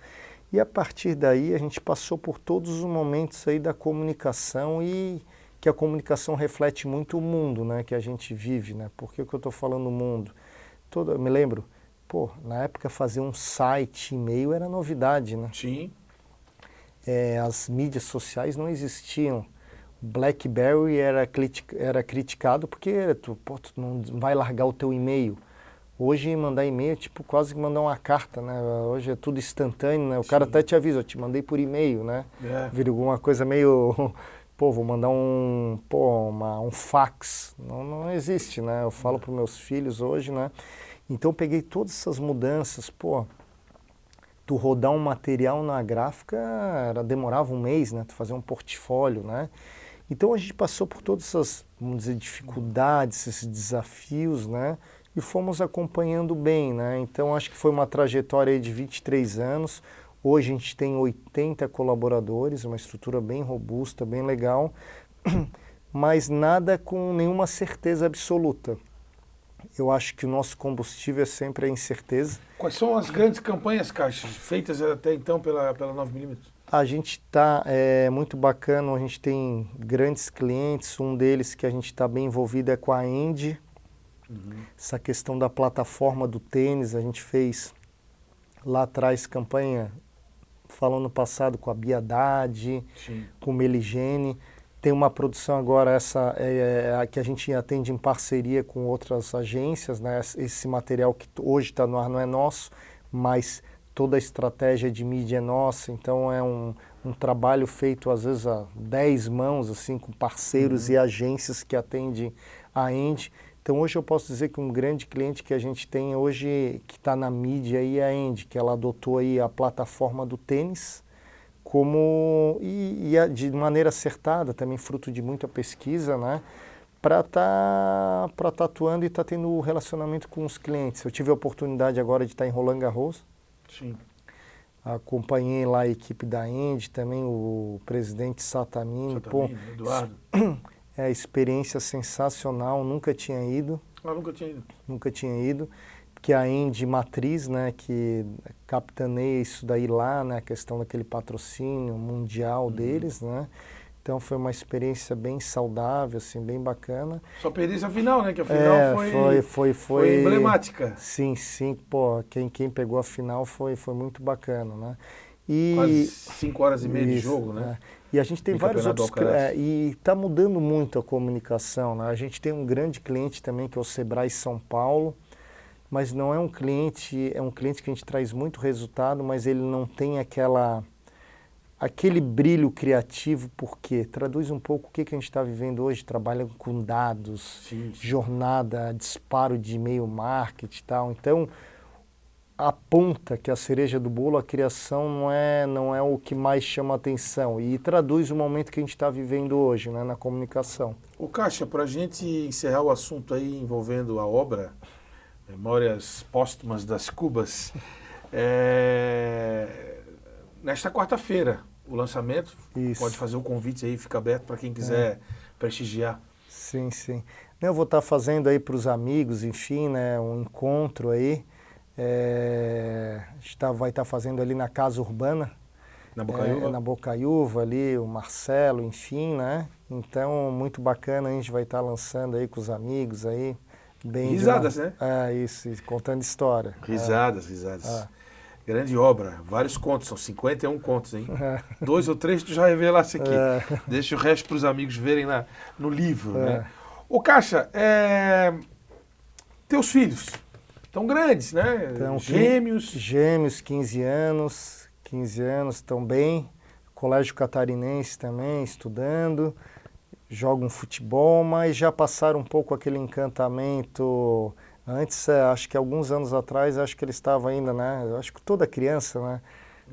E a partir daí, a gente passou por todos os momentos aí da comunicação e que a comunicação reflete muito o mundo, né, que a gente vive, né? Por que eu estou falando mundo? Eu me lembro, na época fazer um site, e-mail era novidade, né? Sim. As mídias sociais não existiam. BlackBerry era criticado porque tu não vai largar o teu e-mail. Hoje mandar e-mail é tipo quase que mandar uma carta, né? Hoje é tudo instantâneo, né? O Sim. cara até te avisa, eu te mandei por e-mail, né? Vira alguma coisa meio... vou mandar um fax. Não existe, né? Eu falo para os meus filhos hoje, né? Então eu peguei todas essas mudanças, tu rodar um material na gráfica demorava 1 mês, né? Tu fazer um portfólio, né? Então a gente passou por todas essas, vamos dizer, dificuldades, esses desafios, né? E fomos acompanhando bem, né? Então acho que foi uma trajetória aí de 23 anos. Hoje a gente tem 80 colaboradores, uma estrutura bem robusta, bem legal, mas nada com nenhuma certeza absoluta. Eu acho que o nosso combustível é sempre a incerteza. Quais são as grandes campanhas, Caixa, feitas até então pela 9mm? A gente está muito bacana, a gente tem grandes clientes, um deles que a gente está bem envolvido é com a Endy. Essa questão da plataforma do tênis, a gente fez lá atrás campanha, falando no passado, com a Biadade, com o Meligene. Tem uma produção agora, essa que a gente atende em parceria com outras agências, né? Esse material que hoje está no ar não é nosso, mas toda a estratégia de mídia é nossa, então é um trabalho feito às vezes a 10 mãos, assim, com parceiros e agências que atendem a Endy. Então hoje eu posso dizer que um grande cliente que a gente tem hoje, que está na mídia aí, é a Endy, que ela adotou aí a plataforma do tênis, de maneira acertada, também fruto de muita pesquisa, né? Para tá atuando e tá tendo relacionamento com os clientes. Eu tive a oportunidade agora de estar em Roland Garros. Sim. Acompanhei lá a equipe da Endy, também o presidente Satamini. Eduardo. É experiência sensacional, nunca tinha ido. Nunca tinha ido. Nunca tinha ido. Que a Endy Matriz, né, que capitaneia isso daí lá, né, a questão daquele patrocínio mundial deles, né. Então foi uma experiência bem saudável, assim, bem bacana. Só perdesse a final, né? Que a final foi emblemática. Sim, sim. Pô, quem pegou a final foi muito bacana, né? E, quase 5 horas e meia de jogo, né? E a gente tem vários outros... e está mudando muito a comunicação, né? A gente tem um grande cliente também, que é o Sebrae São Paulo, mas não é um cliente... É um cliente que a gente traz muito resultado, mas ele não tem aquele brilho criativo, porque traduz um pouco o que a gente está vivendo hoje, trabalha com dados, sim. Jornada, disparo de e-mail marketing e tal. Então, a ponta, que é a cereja do bolo, a criação não é o que mais chama atenção e traduz o momento que a gente está vivendo hoje, né, na comunicação. Ô Caixa, para a gente encerrar o assunto aí envolvendo a obra, Memórias Póstumas das Cubas, nesta quarta-feira, o lançamento. Isso. Pode fazer o convite aí, fica aberto para quem quiser prestigiar. Sim, sim. Eu vou estar fazendo aí para os amigos, enfim, né, um encontro aí. A gente vai estar fazendo ali na Casa Urbana. Na Bocaiúva? Na Bocaiúva ali, o Marcelo, enfim, né? Então, muito bacana, a gente vai estar lançando aí com os amigos aí. Risadas, né? Isso, contando história. Risadas. Grande obra, vários contos, são 51 contos, hein? 2 ou 3 tu já revelasse aqui. Deixa o resto para os amigos verem no livro, né? Ô Caixa, teus filhos estão grandes, né? Então, Gêmeos, 15 anos, estão bem. Colégio Catarinense também, estudando. Jogam futebol, mas já passaram um pouco aquele encantamento. Antes, acho que alguns anos atrás, acho que ele estava ainda, né? Acho que toda criança, né?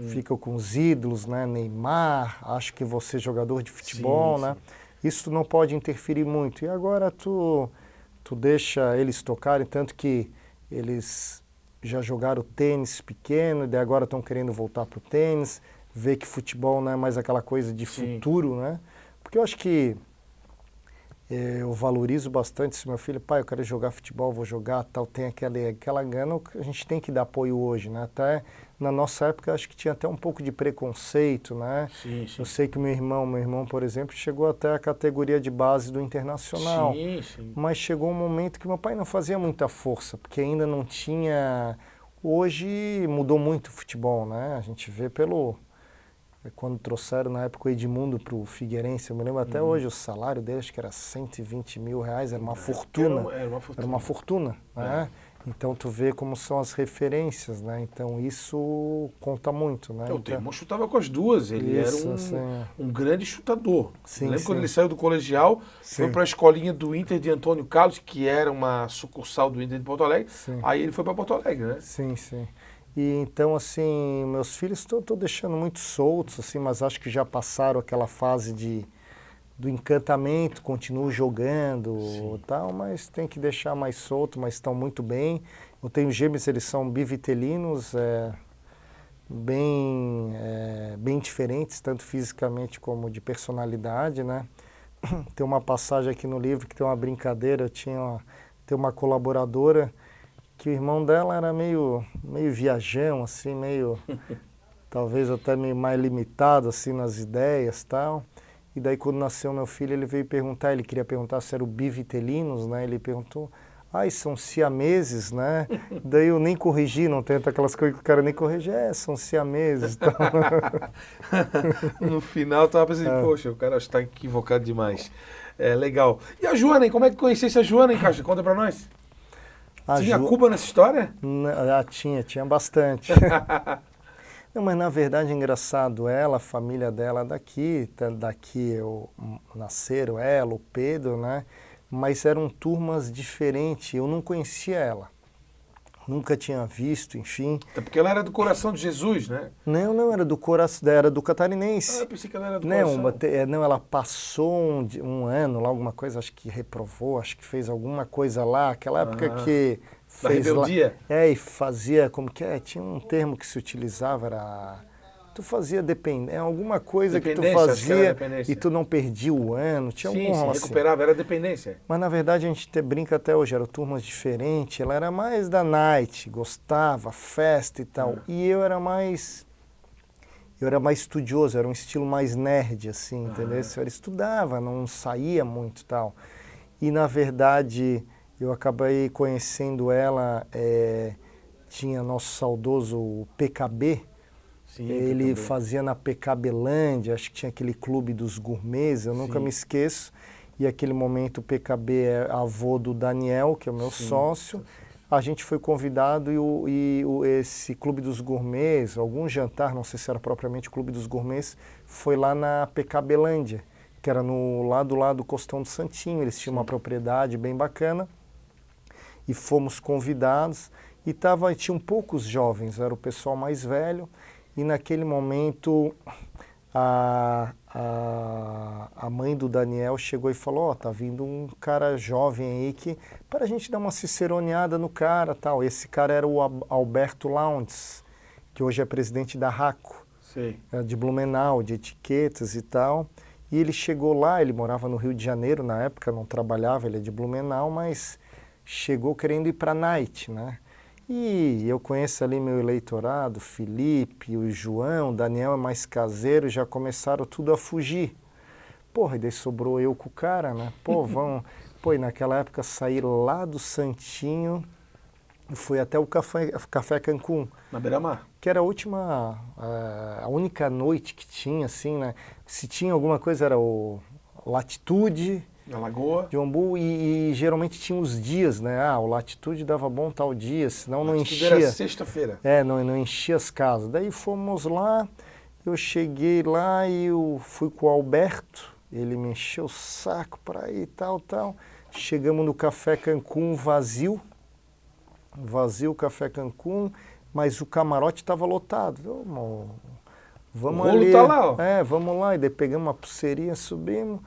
Fica com os ídolos, né? Neymar, acho que você é jogador de futebol, sim, né? Sim. Isso não pode interferir muito. E agora tu deixa eles tocarem, tanto que eles já jogaram tênis pequeno, e agora estão querendo voltar para o tênis, ver que futebol não é mais aquela coisa de futuro, né? Porque eu acho que eu valorizo bastante esse meu filho. Pai, eu quero jogar futebol, vou jogar, tal, tem aquela gana que a gente tem que dar apoio hoje, né? Até na nossa época, acho que tinha até um pouco de preconceito, né? Sim. Eu sei que meu irmão, por exemplo, chegou até a categoria de base do Internacional. Sim. Mas chegou um momento que meu pai não fazia muita força, porque ainda não tinha... Hoje mudou muito o futebol, né? A gente vê quando trouxeram na época o Edmundo para o Figueirense, eu me lembro até hoje, o salário dele acho que era 120 mil reais, era uma fortuna. Era uma fortuna, né? Então tu vê como são as referências, né? Então isso conta muito, né? O Temor chutava com as duas, ele era um grande chutador. Lembro quando ele saiu do colegial, foi para a escolinha do Inter de Antônio Carlos, que era uma sucursal do Inter de Porto Alegre, aí ele foi para Porto Alegre, né? Sim. E então, assim, meus filhos estou deixando muito soltos, assim, mas acho que já passaram aquela fase do encantamento, continuo jogando e tal, mas tem que deixar mais solto, mas estão muito bem. Eu tenho gêmeos, eles são bivitelinos, bem diferentes, tanto fisicamente como de personalidade, né? Tem uma passagem aqui no livro que tem uma brincadeira, tem uma colaboradora que o irmão dela era meio viajão, assim, talvez até meio mais limitado, assim, nas ideias e tal. E daí, quando nasceu meu filho, ele veio perguntar, ele queria perguntar se eram bivitelinos, né? Ele perguntou, são siameses, né? Daí eu nem corrigi, não tenta aquelas coisas que o cara nem corrige, são siameses e tal. No final, eu tava pensando, poxa, o cara está equivocado demais. Legal. E a Joana, hein? Como é que conhecesse a Joana, hein, Caixa? Conta pra nós. Tinha Cuba nessa história? Tinha bastante. Não, mas na verdade, engraçado, a família dela daqui nasceram ela, o Pedro, né? Mas eram turmas diferentes, eu não conhecia ela. Nunca tinha visto, enfim. Até porque ela era do Coração de Jesus, né? Não, era do Coração, era do Catarinense. Eu pensei que ela era do Coração. Não, ela passou um ano lá, alguma coisa, acho que reprovou, acho que fez alguma coisa lá, aquela época que da rebeldia? E fazia, como que tinha um termo que se utilizava, era... Tu fazia alguma coisa que tu fazia e tu não perdia o ano, tinha algum recuperava, era dependência. Mas na verdade a gente brinca até hoje, eram turmas diferentes, ela era mais da night, gostava, festa e tal, e eu era mais... eu era mais estudioso, era um estilo mais nerd, assim, entendeu? Eu estudava, não saía muito e tal. E, na verdade, eu acabei conhecendo ela, tinha nosso saudoso PKB, Sim, ele PKB. fazia na PKBlândia, acho que tinha aquele clube dos gourmets, eu nunca me esqueço. E aquele momento o PKB é avô do Daniel, que é o meu sócio. A gente foi convidado esse Clube dos Gourmets, algum jantar, não sei se era propriamente o Clube dos Gourmets, foi lá na PKBlândia, que era lá do Costão do Santinho. Eles tinham uma propriedade bem bacana e fomos convidados. E tinham poucos jovens, era o pessoal mais velho. E naquele momento a mãe do Daniel chegou e falou, tá vindo um cara jovem aí para a gente dar uma ciceroneada no cara, tal. Esse cara era o Alberto Loundes, que hoje é presidente da RACO, de Blumenau, de etiquetas e tal. E ele chegou lá, ele morava no Rio de Janeiro na época, não trabalhava, ele é de Blumenau, mas chegou querendo ir para a Night, né? E eu conheço ali meu eleitorado, Felipe, o João, o Daniel é mais caseiro, já começaram tudo a fugir. Porra, e daí sobrou eu com o cara, né? Pô, vamos... Pô, e naquela época saí lá do Santinho, fui até o Café Cancún. Na Beira-Mar? Que era a única noite que tinha, assim, né? Se tinha alguma coisa era o Latitude... Na Lagoa. De Umbu, e geralmente tinha os dias, né? O Latitude dava bom tal dia, senão não enchia. Era sexta-feira. Não enchia as casas. Daí fomos lá, eu cheguei lá e eu fui com o Alberto, ele me encheu o saco para ir, tal. Chegamos no Café Cancún vazio o Café Cancún, mas o camarote estava lotado. Vamos o rolo ali. Tá lá, ó. Vamos lá. E daí pegamos uma pulseirinha, subimos.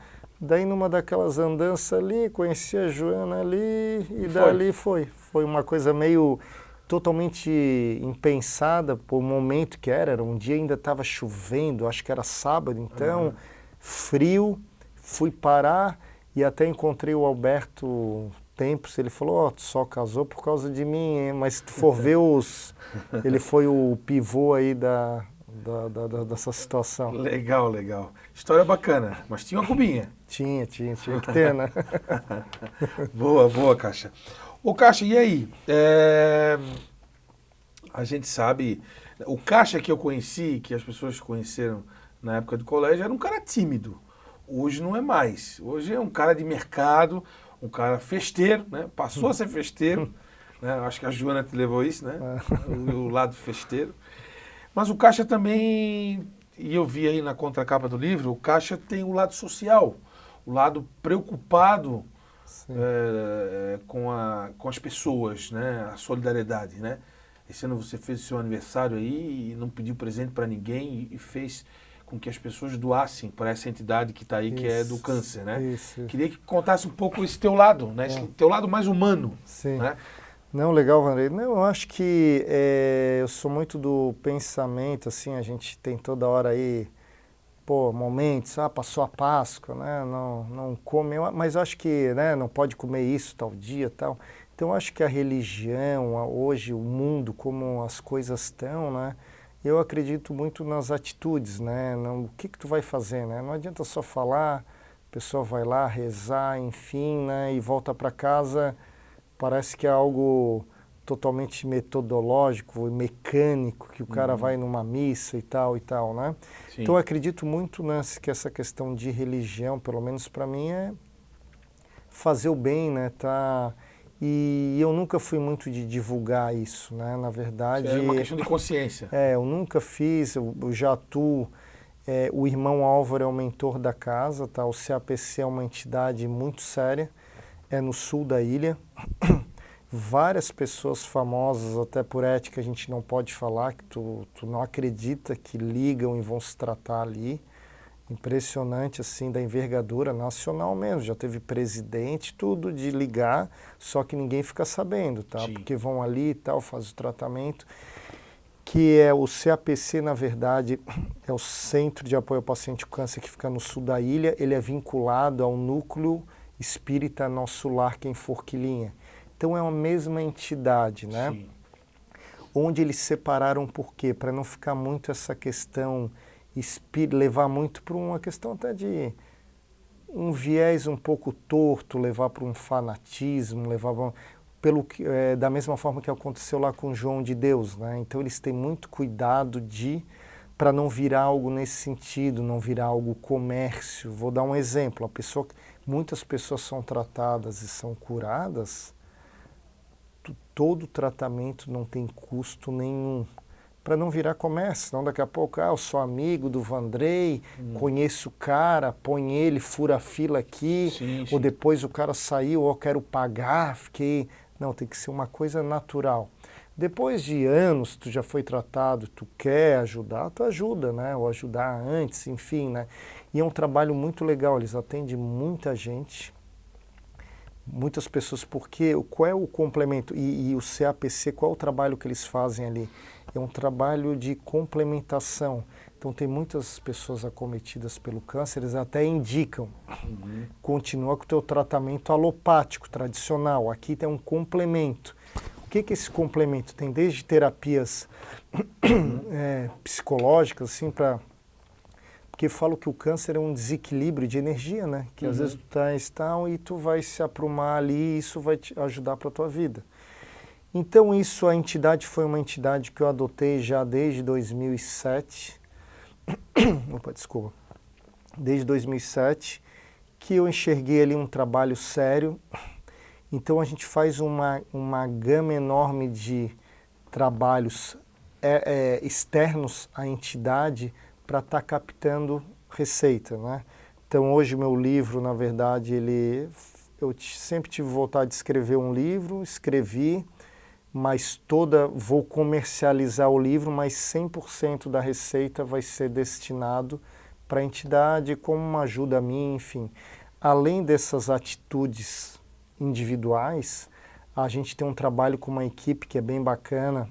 Daí numa daquelas andanças ali, conheci a Joana ali e dali foi. Foi uma coisa meio totalmente impensada por um momento que era um dia ainda estava chovendo, acho que era sábado, então, frio, fui parar e até encontrei o Alberto Tempos, ele falou, tu só casou por causa de mim, hein? Mas se tu for ver ele foi o pivô aí dessa situação. Legal. História bacana, mas tinha uma cubinha. Tinha que ter, né? Boa, Caixa. Ô, Caixa, e aí? A gente sabe, o Caixa que eu conheci, que as pessoas conheceram na época do colégio, era um cara tímido. Hoje não é mais. Hoje é um cara de mercado, um cara festeiro, né? Passou a ser festeiro. Né? Acho que a Joana te levou isso, né? O lado festeiro. Mas o Caixa também, e eu vi aí na contracapa do livro, o Caixa tem o lado social, o lado preocupado com as pessoas, né? A solidariedade, né? Esse ano você fez o seu aniversário aí e não pediu presente para ninguém e fez com que as pessoas doassem para essa entidade que está aí, que é do câncer, né? Isso. Queria que contasse um pouco esse teu lado, né? Esse teu lado mais humano. Sim. Né? Não, legal, Vanderlei. Não, eu acho que eu sou muito do pensamento, assim, a gente tem toda hora aí, momentos, passou a Páscoa, né, não come, mas eu acho que, né, não pode comer isso tal dia, tal. Então, eu acho que a religião, hoje, o mundo, como as coisas estão, né, eu acredito muito nas atitudes, né, o que tu vai fazer, né, não adianta só falar, a pessoa vai lá rezar, enfim, né, e volta para casa. Parece que é algo totalmente metodológico, mecânico, que o cara vai numa missa e tal, né? Sim. Então, eu acredito muito que essa questão de religião, pelo menos para mim, é fazer o bem, né? E eu nunca fui muito de divulgar isso, né? Na verdade... É uma questão de consciência. Eu nunca fiz, eu já atuo... o irmão Álvaro é o mentor da casa, tá? O CAPC é uma entidade muito séria. É no sul da ilha, várias pessoas famosas, até por ética a gente não pode falar, que tu não acredita que ligam e vão se tratar ali. Impressionante, assim, da envergadura nacional mesmo, já teve presidente, tudo de ligar, só que ninguém fica sabendo, tá? Sim. Porque vão ali e tal, faz o tratamento, que é o CAPC, na verdade, é o Centro de Apoio ao Paciente com Câncer, que fica no sul da ilha, ele é vinculado ao núcleo Espírita Nosso Lar, que é em Forquilinha. Então é a mesma entidade, né? Sim. onde eles separaram por quê? Para não ficar muito essa questão, levar muito para uma questão até de um viés um pouco torto, levar para um fanatismo, da mesma forma que aconteceu lá com João de Deus, né? Então eles têm muito cuidado para não virar algo nesse sentido, não virar algo comércio. Vou dar um exemplo, muitas pessoas são tratadas e são curadas, todo tratamento não tem custo nenhum, para não virar comércio, senão daqui a pouco, eu sou amigo do Vandrei, conheço o cara, põe ele, fura a fila aqui, ou depois o cara saiu, eu quero pagar, fiquei... Não, tem que ser uma coisa natural. Depois de anos, tu já foi tratado, tu quer ajudar, tu ajuda, né? Ou ajudar antes, enfim, né? E é um trabalho muito legal, eles atendem muita gente, muitas pessoas, porque qual é o complemento? E o CAPC, qual é o trabalho que eles fazem ali? É um trabalho de complementação. Então tem muitas pessoas acometidas pelo câncer, eles até indicam, continua com o teu tratamento alopático, tradicional, aqui tem um complemento. O que é esse complemento? Tem desde terapias psicológicas, assim, porque eu falo que o câncer é um desequilíbrio de energia, né? Que às vezes tu tá tal e tu vai se aprumar ali e isso vai te ajudar para a tua vida. Então a entidade foi uma entidade que eu adotei já desde 2007, opa, desculpa, desde 2007, que eu enxerguei ali um trabalho sério. Então a gente faz uma gama enorme de trabalhos externos à entidade para estar captando receita, né? Então hoje meu livro, na verdade, eu sempre tive vontade de escrever um livro, escrevi, mas vou comercializar o livro, mas 100% da receita vai ser destinado para a entidade como uma ajuda a mim, enfim. Além dessas atitudes individuais, a gente tem um trabalho com uma equipe que é bem bacana,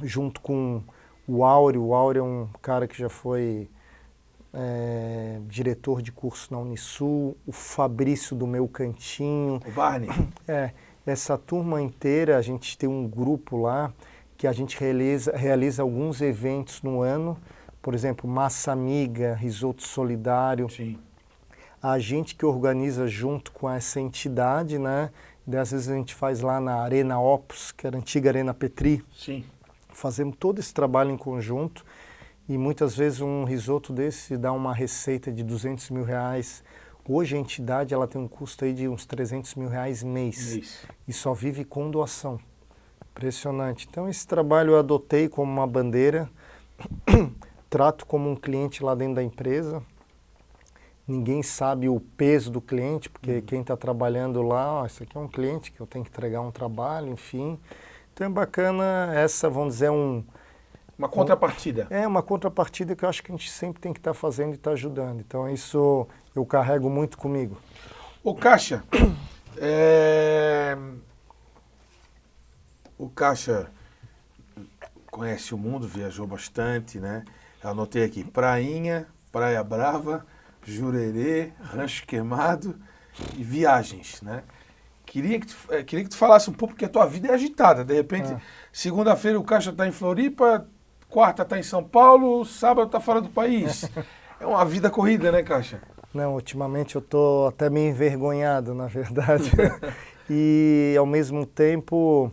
junto com o Áureo. O Áureo é um cara que já foi diretor de curso na Unisul, o Fabrício do Meu Cantinho. O Barney. Essa turma inteira, a gente tem um grupo lá que a gente realiza alguns eventos no ano, por exemplo, Massa Amiga, Risoto Solidário. Sim. A gente que organiza junto com essa entidade, né? Às vezes a gente faz lá na Arena Opus, que era a antiga Arena Petri. Sim. Fazemos todo esse trabalho em conjunto e muitas vezes um risoto desse dá uma receita de R$200 mil. Hoje a entidade ela tem um custo aí de uns R$300 mil mês e só vive com doação. Impressionante. Então esse trabalho eu adotei como uma bandeira, trato como um cliente lá dentro da empresa. Ninguém sabe o peso do cliente, porque quem está trabalhando lá, isso aqui é um cliente que eu tenho que entregar um trabalho, enfim. Então é bacana vamos dizer, uma contrapartida. Uma contrapartida que eu acho que a gente sempre tem que estar fazendo e estar ajudando. Então isso eu carrego muito comigo. O Caixa, conhece o mundo, viajou bastante, né? Eu anotei aqui, Prainha, Praia Brava, Jurerê, Rancho Queimado e viagens, né? Queria que tu falasse um pouco, porque a tua vida é agitada. De repente, segunda-feira o Caixa está em Floripa, quarta está em São Paulo, sábado está fora do país. É uma vida corrida, né, Caixa? Não, ultimamente eu estou até meio envergonhado, na verdade. E, ao mesmo tempo,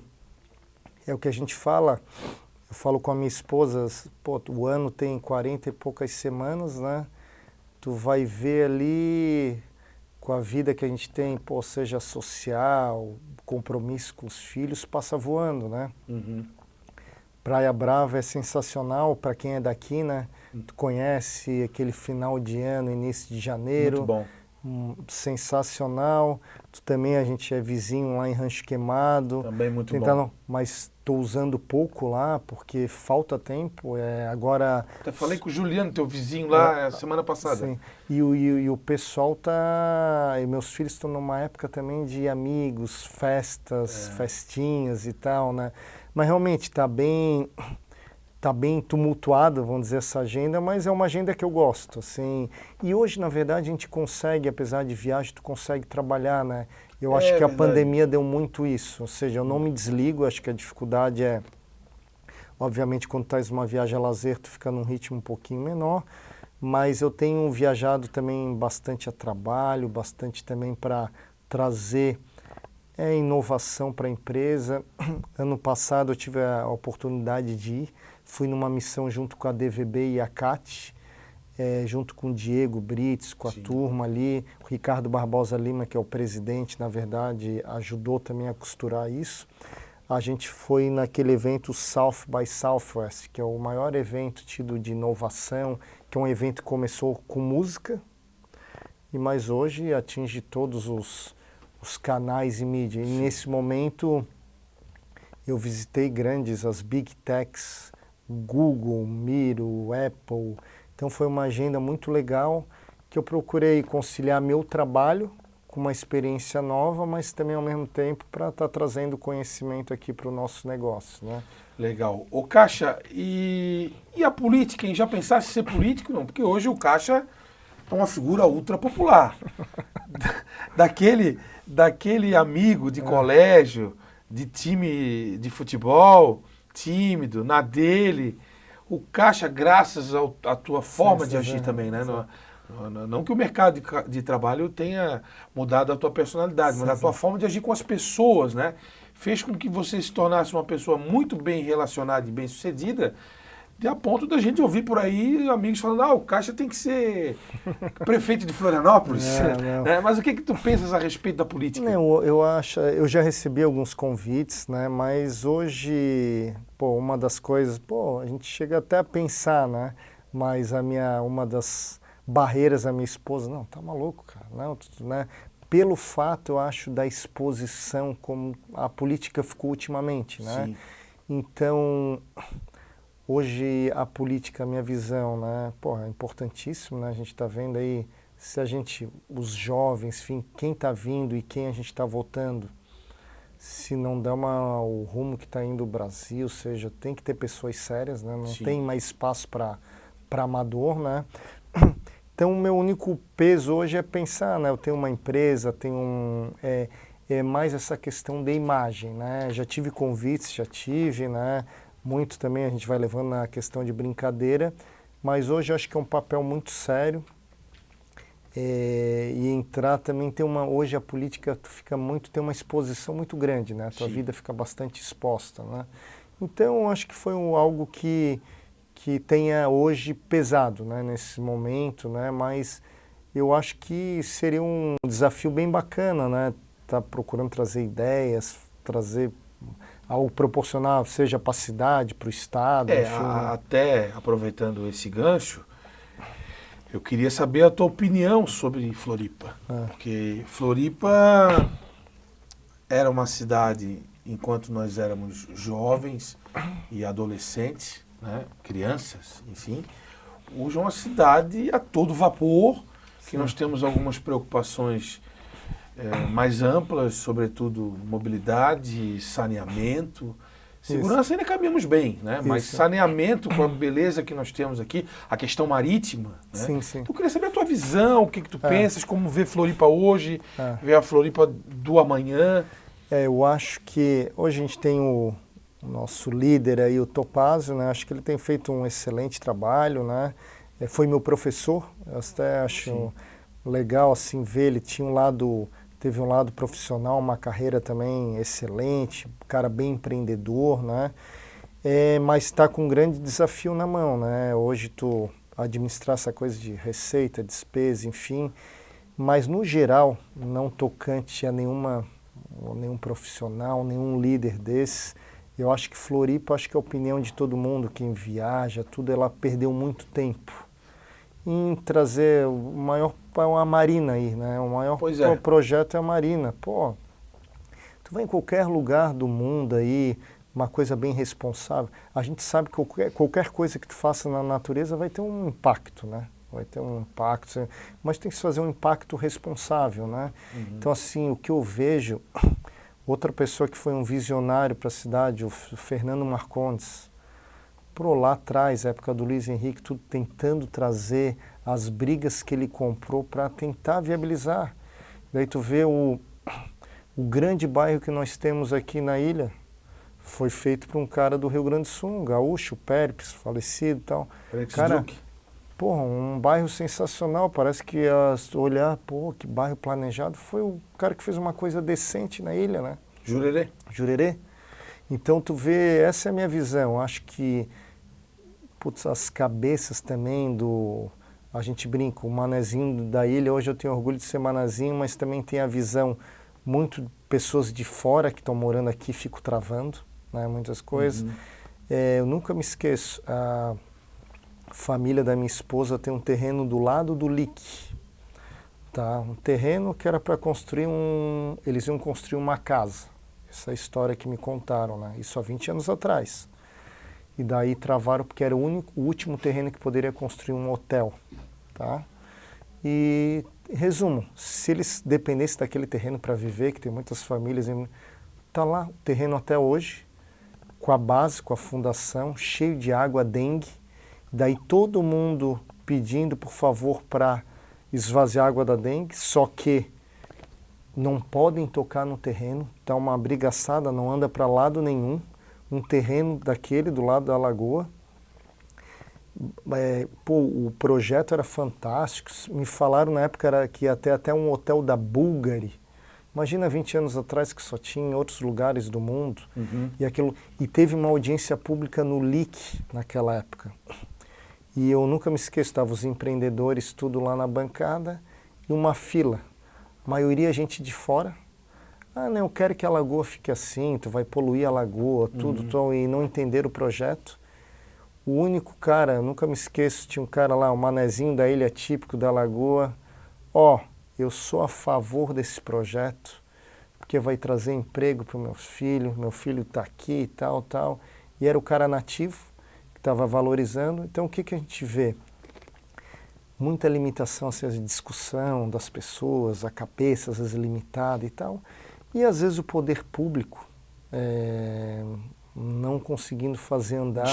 é o que a gente fala. Eu falo com a minha esposa, o ano tem 40 e poucas semanas, né? Tu vai ver ali, com a vida que a gente tem, seja social, compromisso com os filhos, passa voando, né? Praia Brava é sensacional para quem é daqui, né? Tu conhece aquele final de ano, início de janeiro. Muito bom. Sensacional. Também a gente é vizinho lá em Rancho Queimado. Também muito bom. Mas estou usando pouco lá porque falta tempo. Agora. Até falei com o Juliano, teu vizinho lá, semana passada. Sim. E o pessoal tá. E meus filhos estão numa época também de amigos, festas, festinhas e tal, né? Mas realmente está bem. tá bem tumultuada, vamos dizer, essa agenda, mas é uma agenda que eu gosto, assim. E hoje, na verdade, a gente consegue, apesar de viagem, tu consegue trabalhar, né? Eu acho que a pandemia deu muito isso, ou seja, eu não me desligo, acho que a dificuldade é, obviamente, quando estás numa viagem a lazer, tu fica num ritmo um pouquinho menor, mas eu tenho viajado também bastante a trabalho, bastante também para trazer inovação para a empresa. Ano passado eu tive a oportunidade de ir, fui numa missão junto com a DVB e a CAT, junto com o Diego Brits, com a turma ali, o Ricardo Barbosa Lima, que é o presidente, na verdade, ajudou também a costurar isso. A gente foi naquele evento South by Southwest, que é o maior evento tido de inovação, que é um evento que começou com música, mas hoje atinge todos os canais e mídia. E nesse momento eu visitei as Big Techs, Google, Miro, Apple. Então foi uma agenda muito legal que eu procurei conciliar meu trabalho com uma experiência nova, mas também ao mesmo tempo para estar trazendo conhecimento aqui para o nosso negócio, né? Legal. Ô Caixa, e a política, hein? Já pensasse em ser político? Não, porque hoje o Caixa é uma figura ultra popular. Daquele amigo de colégio, de time de futebol, tímido, na dele. O Caixa, graças à tua forma de agir também, né? Não que o mercado de trabalho tenha mudado a tua personalidade, mas a tua forma de agir com as pessoas, né? Fez com que você se tornasse uma pessoa muito bem relacionada e bem sucedida, a ponto da gente ouvir por aí amigos falando, o Caixa tem que ser prefeito de Florianópolis. Não. Mas o que tu pensas a respeito da política? Não, eu já recebi alguns convites, né? Mas hoje, uma das coisas, a gente chega até a pensar, né? Mas uma das barreiras da minha esposa, não, tá maluco, cara, não, né? Pelo fato, eu acho, da exposição como a política ficou ultimamente, né? Sim. Então, hoje a política, a minha visão, né? É importantíssimo, né? A gente está vendo aí, os jovens, enfim, quem está vindo e quem a gente está votando, se não dá o rumo que está indo o Brasil, ou seja, tem que ter pessoas sérias, né? Não tem mais espaço para amador, né? Então, o meu único peso hoje é pensar, né? Eu tenho uma empresa, é mais essa questão da imagem, né? Já tive convites, né? Muito também a gente vai levando na questão de brincadeira, mas hoje eu acho que é um papel muito sério. E entrar também hoje a política tem uma exposição muito grande, né? A tua vida fica bastante exposta, né? Então, eu acho que foi algo que tenha hoje pesado, né, nesse momento, né, mas eu acho que seria um desafio bem bacana, né, tá procurando trazer ideias, trazer algo proporcional, seja para a cidade, para o estado, enfim. Até aproveitando esse gancho, eu queria saber a tua opinião sobre Floripa, porque Floripa era uma cidade, enquanto nós éramos jovens e adolescentes, né, crianças, enfim, hoje é uma cidade a todo vapor, que nós temos algumas preocupações mais amplas, sobretudo mobilidade, saneamento, segurança ainda caminhamos bem, né? Mas saneamento com a beleza que nós temos aqui, a questão marítima, né? Sim. Eu queria saber a tua visão, o que tu pensas, como vê Floripa hoje, vê a Floripa do amanhã. Eu acho que hoje a gente tem o nosso líder aí, o Topázio, né? Acho que ele tem feito um excelente trabalho, né? Foi meu professor, eu até acho legal assim ver, ele teve um lado profissional, uma carreira também excelente, cara bem empreendedor, né? Mas está com um grande desafio na mão, né? Hoje tu administrar essa coisa de receita, despesa, enfim, mas no geral, não tocante a nenhum profissional, nenhum líder desse. Eu acho que Floripa, acho que a opinião de todo mundo, quem viaja, tudo, ela perdeu muito tempo em trazer a Marina aí, né? O maior projeto é a Marina. Tu vai em qualquer lugar do mundo aí, uma coisa bem responsável. A gente sabe que qualquer coisa que tu faça na natureza vai ter um impacto, né? Vai ter um impacto, mas tem que se fazer um impacto responsável, né? Então, assim, o que eu vejo... Outra pessoa que foi um visionário para a cidade, o Fernando Marcondes. lá atrás, época do Luiz Henrique, tudo tentando trazer as brigas que ele comprou para tentar viabilizar. Daí tu vê o grande bairro que nós temos aqui na ilha, foi feito por um cara do Rio Grande do Sul, um gaúcho, Périx, falecido e tal. Cara, porra, um bairro sensacional, parece que olhar, pô, que bairro planejado, foi o cara que fez uma coisa decente na ilha, né? Jurerê. Jurerê. Então tu vê, essa é a minha visão, acho que, putz, as cabeças também a gente brinca, o manezinho da ilha, hoje eu tenho orgulho de ser manezinho, mas também tem a visão, muito pessoas de fora que estão morando aqui ficam travando, né, muitas coisas. Eu nunca me esqueço, a família da minha esposa tem um terreno do lado do Lique, tá? Um terreno que era para construir eles iam construir uma casa, essa história que me contaram, né? Isso há 20 anos atrás. E daí travaram porque era o último terreno que poderia construir um hotel, tá? E resumo, se eles dependessem daquele terreno para viver, que tem muitas famílias, tá lá o terreno até hoje, com a base, com a fundação, cheio de água, dengue. Daí todo mundo pedindo, por favor, para esvaziar a água da dengue, só que não podem tocar no terreno, tá uma brigaçada, não anda para lado nenhum, um terreno daquele do lado da lagoa. O projeto era fantástico, me falaram na época que ia ter até um hotel da Bulgari. Imagina 20 anos atrás que só tinha em outros lugares do mundo. E teve uma audiência pública no LIC naquela época. E eu nunca me esqueço, estavam os empreendedores tudo lá na bancada e uma fila. A maioria gente de fora. Ah, não, eu quero que a lagoa fique assim, tu vai poluir a lagoa, tudo, e não entender o projeto. O único cara, eu nunca me esqueço, tinha um cara lá, um manezinho da ilha típico da lagoa. Eu sou a favor desse projeto, porque vai trazer emprego para o meu filho está aqui e tal. E era o cara nativo, que estava valorizando. Então o que a gente vê? Muita limitação, assim, a discussão das pessoas, a cabeça às vezes limitada e tal. E às vezes o poder público não conseguindo fazer andar...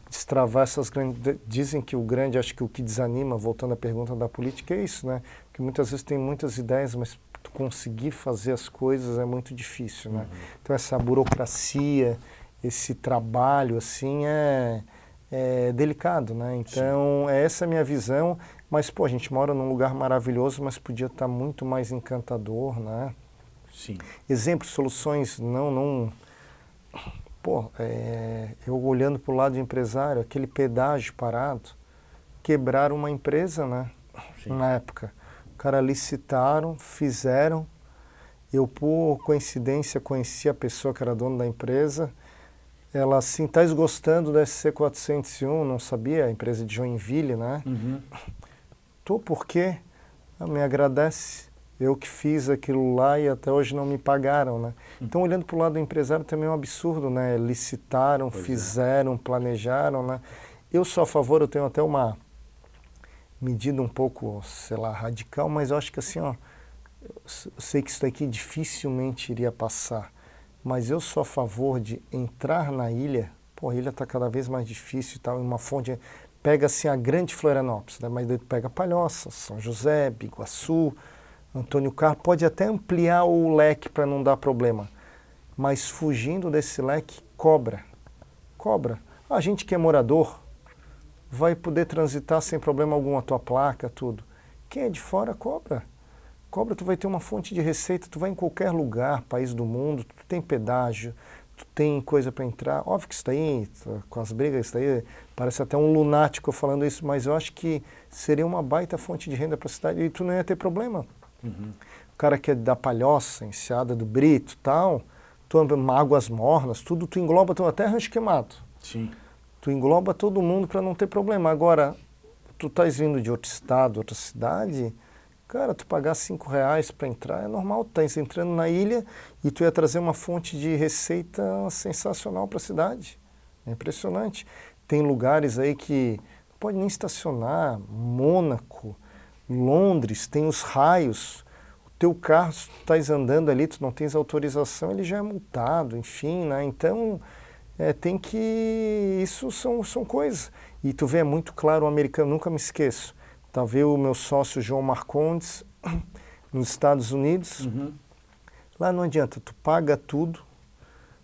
Destravar essas grandes... Dizem que acho que o que desanima, voltando à pergunta da política, é isso, né? Porque muitas vezes tem muitas ideias, mas conseguir fazer as coisas é muito difícil, né? Então essa burocracia, esse trabalho, assim, é delicado, né? Então, essa é a minha visão. Mas, pô, a gente mora num lugar maravilhoso, mas podia estar muito mais encantador, né? Sim. Exemplos, soluções, não... Pô, eu olhando para o lado de empresário, aquele pedágio parado, quebraram uma empresa, né? Sim. Na época. O cara licitaram, fizeram. Eu, por coincidência, conheci a pessoa que era dona da empresa. Ela, assim, está desgostando da SC401, não sabia, a empresa de Joinville, né? Tô, por quê? Me agradece. Eu que fiz aquilo lá e até hoje não me pagaram, né? Então, olhando para o lado do empresário também é um absurdo, né? Licitaram, fizeram, planejaram, né? Eu sou a favor, eu tenho até uma medida um pouco, sei lá, radical, mas eu acho que assim, eu sei que isso daqui dificilmente iria passar, mas eu sou a favor de entrar na ilha. Pô, a ilha está cada vez mais difícil e tal, uma fonte... Pega assim a grande Florianópolis, né? Mas daí tu pega Palhoça, São José, Biguaçu, Antônio Carlos, pode até ampliar o leque para não dar problema, mas fugindo desse leque, cobra. A gente que é morador vai poder transitar sem problema algum, a tua placa, tudo. Quem é de fora, cobra, tu vai ter uma fonte de receita, tu vai em qualquer lugar, país do mundo, tu tem pedágio, tu tem coisa para entrar. Óbvio que isso daí, com as brigas, isso daí parece até um lunático falando isso, mas eu acho que seria uma baita fonte de renda para a cidade e tu não ia ter problema. O cara que é da Palhoça, Enseada do Brito, tal, tu Águas Mornas, tudo, tu engloba até Rancho Queimado. Sim. Tu engloba todo mundo para não ter problema. Agora, tu estás vindo de outro estado, outra cidade, cara, tu pagar R$5 para entrar é normal, tu estás entrando na ilha e tu ia trazer uma fonte de receita sensacional para a cidade. É impressionante. Tem lugares aí que não pode nem estacionar, Mônaco, Londres, tem os raios, o teu carro, se tu estás andando ali, tu não tens autorização, ele já é multado, enfim, né? Então, tem que... Isso são coisas. E tu vê, é muito claro o americano, nunca me esqueço. Talvez o meu sócio João Marcondes, nos Estados Unidos, lá não adianta, tu paga tudo,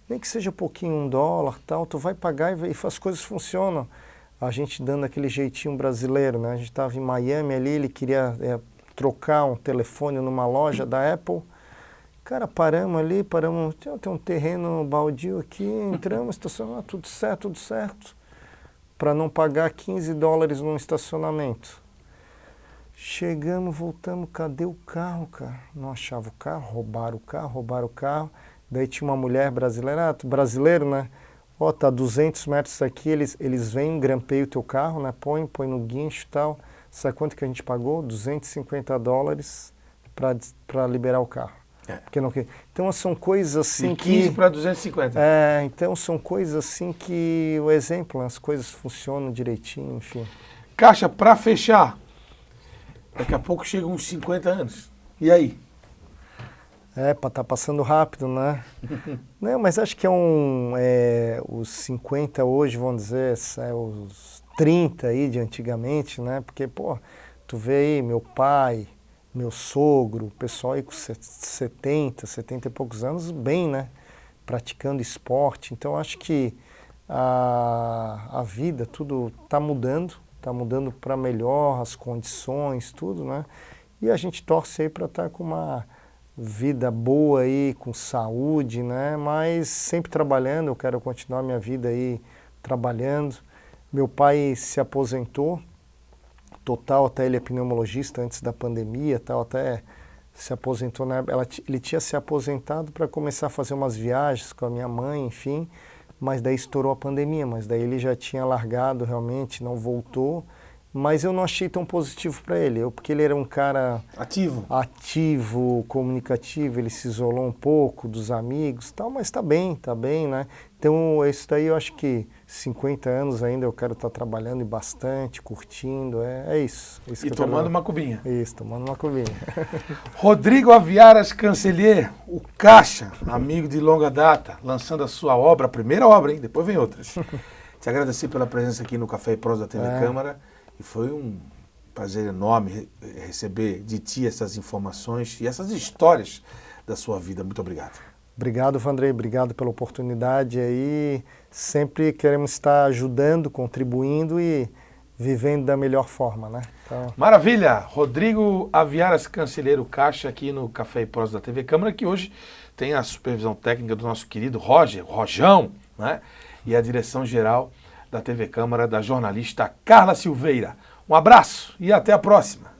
nem que seja pouquinho, $1, tal, tu vai pagar e as coisas funcionam. A gente dando aquele jeitinho brasileiro, né? A gente estava em Miami ali, ele queria trocar um telefone numa loja da Apple. Cara, paramos, tem um terreno baldio aqui, entramos, estacionamos, tudo certo. Para não pagar $15 num estacionamento. Chegamos, voltamos, cadê o carro, cara? Não achava o carro, roubaram o carro. Daí tinha uma mulher brasileira, brasileiro, né? Ó, tá 200 metros aqui, eles vêm, grampeiam o teu carro, né? Põe no guincho e tal. Sabe quanto que a gente pagou? $250 para liberar o carro. Porque não... Então são coisas assim de 15 para 250. Então são coisas assim que o exemplo, as coisas funcionam direitinho, enfim. Caixa, para fechar, daqui a pouco chegam uns 50 anos. E aí? Para tá passando rápido, né? Não, mas acho que os 50 hoje, vamos dizer, os 30 aí de antigamente, né? Porque, pô, tu vê aí meu pai, meu sogro, o pessoal aí com 70 e poucos anos, bem, né? Praticando esporte. Então, acho que a vida, tudo tá mudando para melhor, as condições, tudo, né? E a gente torce aí para estar com uma vida boa aí, com saúde, né? Mas sempre trabalhando, eu quero continuar minha vida aí trabalhando. Meu pai se aposentou, total, até ele é pneumologista antes da pandemia, tal, até se aposentou na época. Ele tinha se aposentado para começar a fazer umas viagens com a minha mãe, enfim, mas daí estourou a pandemia, mas daí ele já tinha largado realmente, não voltou. Mas eu não achei tão positivo para ele, porque ele era um cara ativo, comunicativo, ele se isolou um pouco dos amigos e tal, mas tá bem, né? Então, isso daí eu acho que 50 anos ainda eu quero estar trabalhando e bastante, curtindo, é isso. E tomando uma cubinha. Isso, tomando uma cubinha. Rodrigo Aviaras Cancelier, o Caixa, amigo de longa data, lançando a sua obra, a primeira obra, hein? Depois vem outras. Te agradecer pela presença aqui no Café e Prosa da TV Câmara. E foi um prazer enorme receber de ti essas informações e essas histórias da sua vida. Muito obrigado. Obrigado, Vandrei. Obrigado pela oportunidade aí. Sempre queremos estar ajudando, contribuindo e vivendo da melhor forma, né? Então... Maravilha! Rodrigo Aviaras Cancelier, Caixa, aqui no Café e Prosa da TV Câmara, que hoje tem a supervisão técnica do nosso querido Rojão, né? E a direção geral da TV Câmara, da jornalista Carla Silveira. Um abraço e até a próxima.